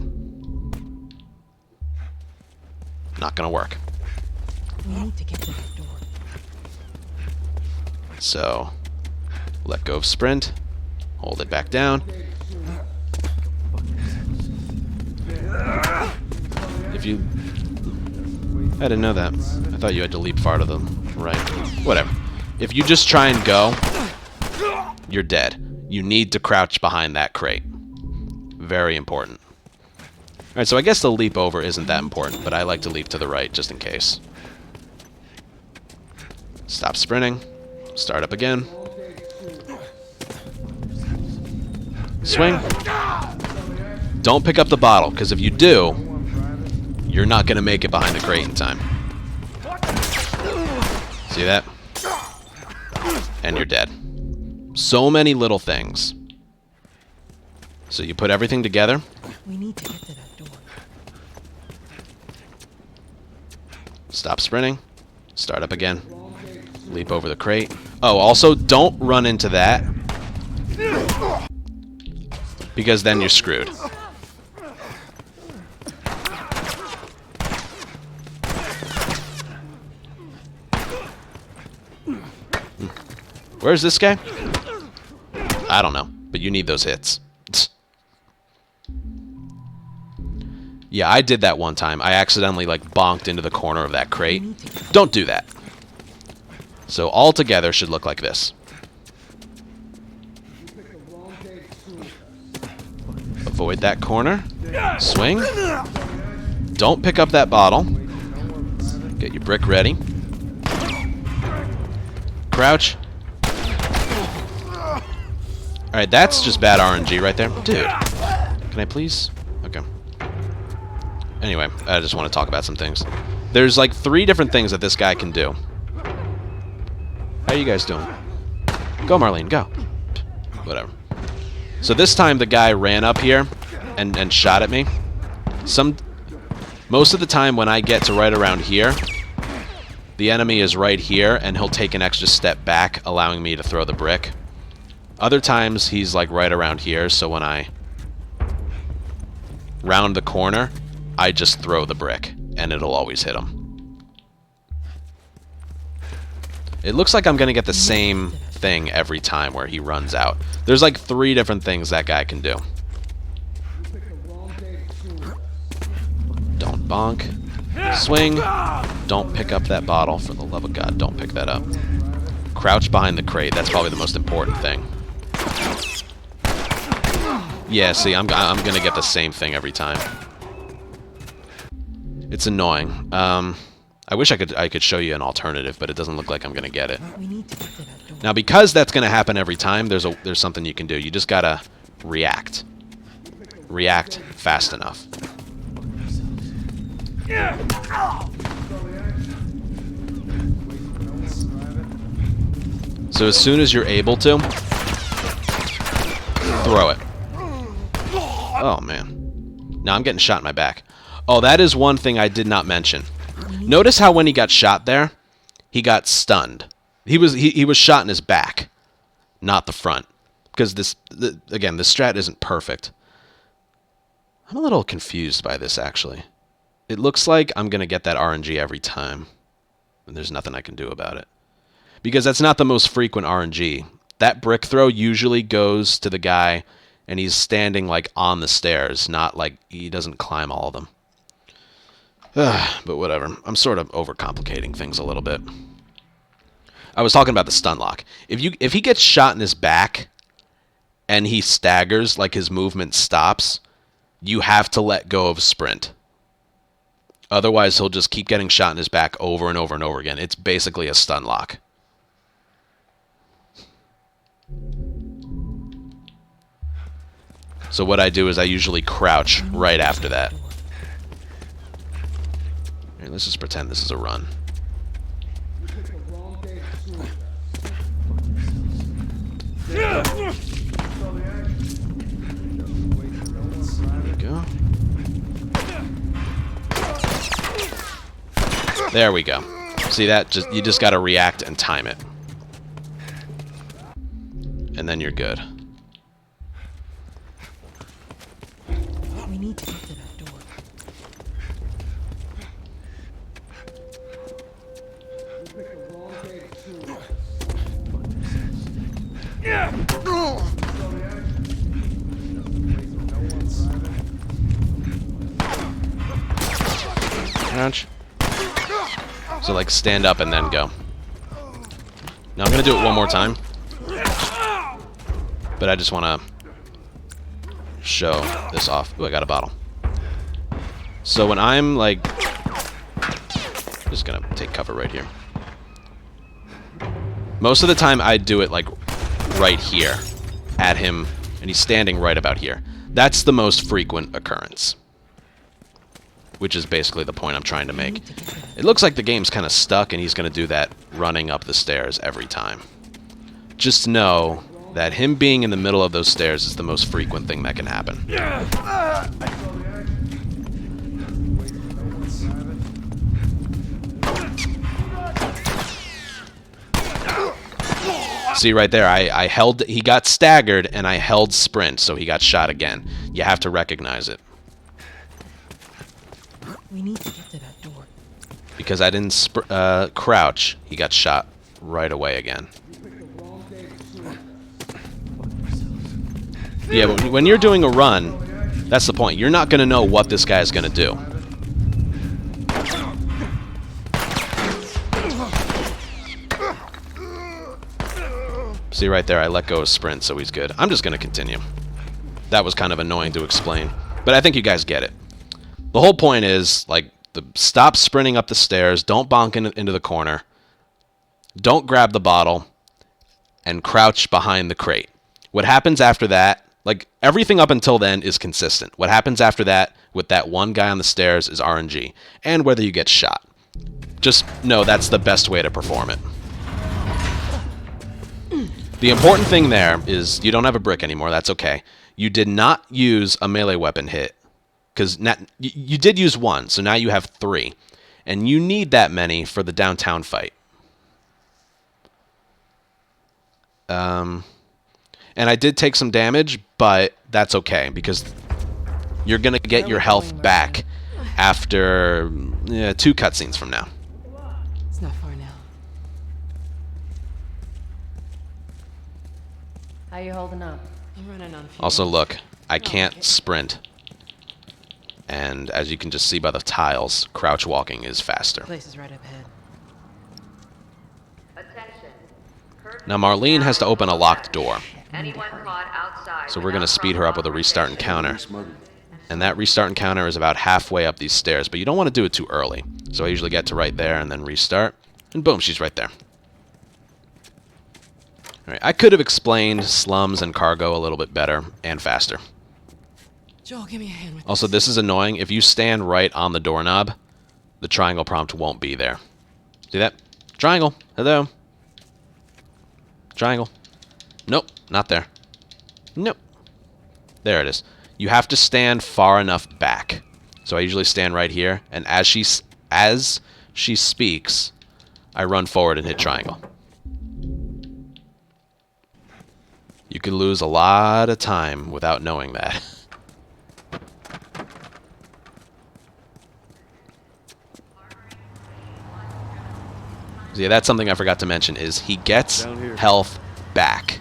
Not gonna work. We need to get to that door. So, let go of sprint. Hold it back down. If you... I didn't know that. I thought you had to leap far to the right. Whatever. If you just try and go, you're dead. You need to crouch behind that crate. Very important. Alright, so I guess the leap over isn't that important, but I like to leap to the right just in case. Stop sprinting. Start up again. Swing. Don't pick up the bottle, because if you do, you're not going to make it behind the crate in time. See that? And you're dead. So many little things. So you put everything together. We need to get to that door. Stop sprinting. Start up again. Leap over the crate. Oh, also, don't run into that. Because then you're screwed. Where's this guy? I don't know, but you need those hits. Yeah, I did that one time. I accidentally, like, bonked into the corner of that crate. Don't do that. So all together should look like this. Avoid that corner. Swing. Don't pick up that bottle. Get your brick ready. Crouch. Alright, that's just bad RNG right there. Dude, can I please? Okay. Anyway, I just want to talk about some things. There's like 3 different things that this guy can do. How are you guys doing? Go, Marlene, go. Whatever. So this time the guy ran up here and shot at me. Most of the time when I get to right around here, the enemy is right here and he'll take an extra step back, allowing me to throw the brick. Other times he's like right around here, so when I round the corner, I just throw the brick and it'll always hit him. It looks like I'm gonna get the same thing every time where he runs out. There's like 3 different things that guy can do. Don't bonk. Swing. Don't pick up that bottle. For the love of God, don't pick that up. Crouch behind the crate. That's probably the most important thing. Yeah, see, I'm gonna get the same thing every time. It's annoying. I wish I could show you an alternative, but it doesn't look like I'm gonna get it. We need to get to that door. Now, because that's gonna happen every time, there's something you can do. You just gotta react. React fast enough. So as soon as you're able to, throw it. Oh, man. Now I'm getting shot in my back. Oh, that is one thing I did not mention. Notice how when he got shot there, he got stunned. He was shot in his back, not the front. Because again, the strat isn't perfect. I'm a little confused by this, actually. It looks like I'm going to get that RNG every time. And there's nothing I can do about it. Because that's not the most frequent RNG. That brick throw usually goes to the guy, and he's standing, like, on the stairs, not, like, he doesn't climb all of them. But whatever. I'm sort of overcomplicating things a little bit. I was talking about the stun lock. If he gets shot in his back, and he staggers, like his movement stops, you have to let go of sprint. Otherwise, he'll just keep getting shot in his back over and over and over again. It's basically a stun lock. So what I do is I usually crouch right after that. Here, let's just pretend this is a run. There we go. There we go. See that? You just gotta react and time it. And then you're good. We need to get to that door. Crouch. So like stand up and then go. Now I'm gonna do it one more time. but I just want to show this off. Ooh, I got a bottle. So when I'm like, just gonna take cover right here. Most of the time I do it like right here at him, and he's standing right about here. That's the most frequent occurrence, which is basically the point I'm trying to make. It looks like the game's kind of stuck, and he's gonna do that running up the stairs every time. Just know that him being in the middle of those stairs is the most frequent thing that can happen. See right there, I held, he got staggered and I held sprint, so he got shot again. You have to recognize it. We need to get to that door. Because I didn't crouch, he got shot right away again. Yeah, but when you're doing a run, that's the point. You're not going to know what this guy's going to do. See right there, I let go of sprint, so he's good. I'm just going to continue. That was kind of annoying to explain, but I think you guys get it. The whole point is, like, stop sprinting up the stairs, don't bonk into the corner, don't grab the bottle, and crouch behind the crate. What happens after that, like, everything up until then is consistent. What happens after that with that one guy on the stairs is RNG, and whether you get shot. Just know that's the best way to perform it. The important thing there is you don't have a brick anymore. That's okay. You did not use a melee weapon hit, because you did use one, so now you have 3. And you need that many for the downtown fight. And I did take some damage, but that's okay, because you're going to get your health back after 2 cutscenes from now. It's not far now. How you holding up? I'm running on fumes. Also, look, I can't sprint. And as you can just see by the tiles, crouch walking is faster. Place is right up ahead. Now Marlene has to open a locked door. So we're going to speed her up with a restart encounter. And that restart encounter is about halfway up these stairs, but you don't want to do it too early. So I usually get to right there and then restart. And boom, she's right there. Alright, I could have explained slums and cargo a little bit better and faster. Joel, give me a hand with Also, this is annoying. If you stand right on the doorknob, the triangle prompt won't be there. See that? Triangle. Hello. Triangle. Nope, not there. Nope. There it is. You have to stand far enough back. So I usually stand right here, and as she speaks, I run forward and hit triangle. You can lose a lot of time without knowing that. So yeah, that's something I forgot to mention, is he gets health back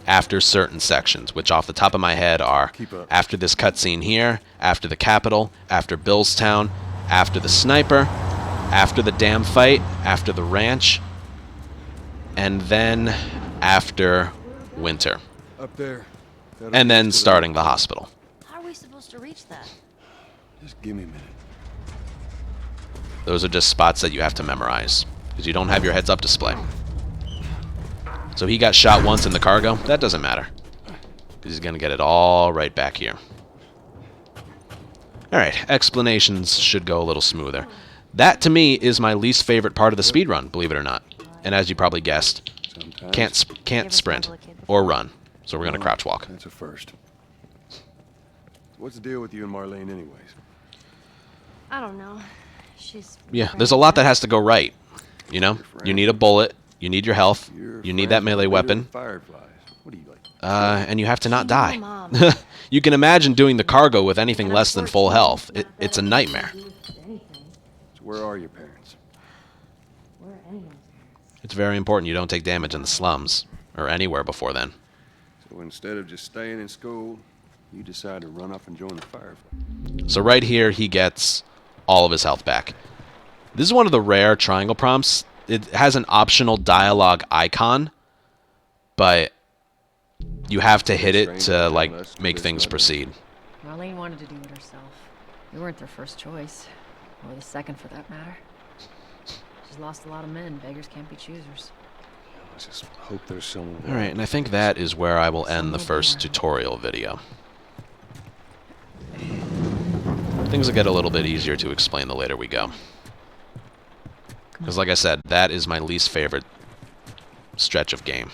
after certain sections, which off the top of my head are after this cutscene here, after the Capitol, after Billstown, after the sniper, after the dam fight, after the ranch, and then after winter. Up there. And then starting the hospital. How are we supposed to reach that? Just give me a minute. Those are just spots that you have to memorize, because you don't have your heads-up display. So he got shot once in the cargo. That doesn't matter, because he's going to get it all right back here. Alright, explanations should go a little smoother. That, to me, is my least favorite part of the speedrun, believe it or not. And as you probably guessed, can't sprint or run, so we're going to crouch walk. That's a first. What's the deal with you and Marlene anyways? I don't know. She's... Yeah, there's a lot that has to go right, you know? You need a bullet, you need your health, you need that melee weapon, Fireflies. What do you like? and you have to not die. Mom. You can imagine doing the cargo with anything less than full health. It's a nightmare. So where are your parents? It's very important you don't take damage in the slums, or anywhere before then. So instead of just staying in school, you decide to run off and join the Fireflies. So right here, he gets all of his health back. This is one of the rare triangle prompts. It has an optional dialogue icon, but you have to hit it to like make things proceed. Marlene wanted to do it herself. We weren't their first choice, or the second for that matter. She's lost a lot of men. Beggars can't be choosers. I just hope there's someone. All right, and I think that is where I will end the first tutorial video. Things will get a little bit easier to explain the later we go. Because like I said, that is my least favorite stretch of game.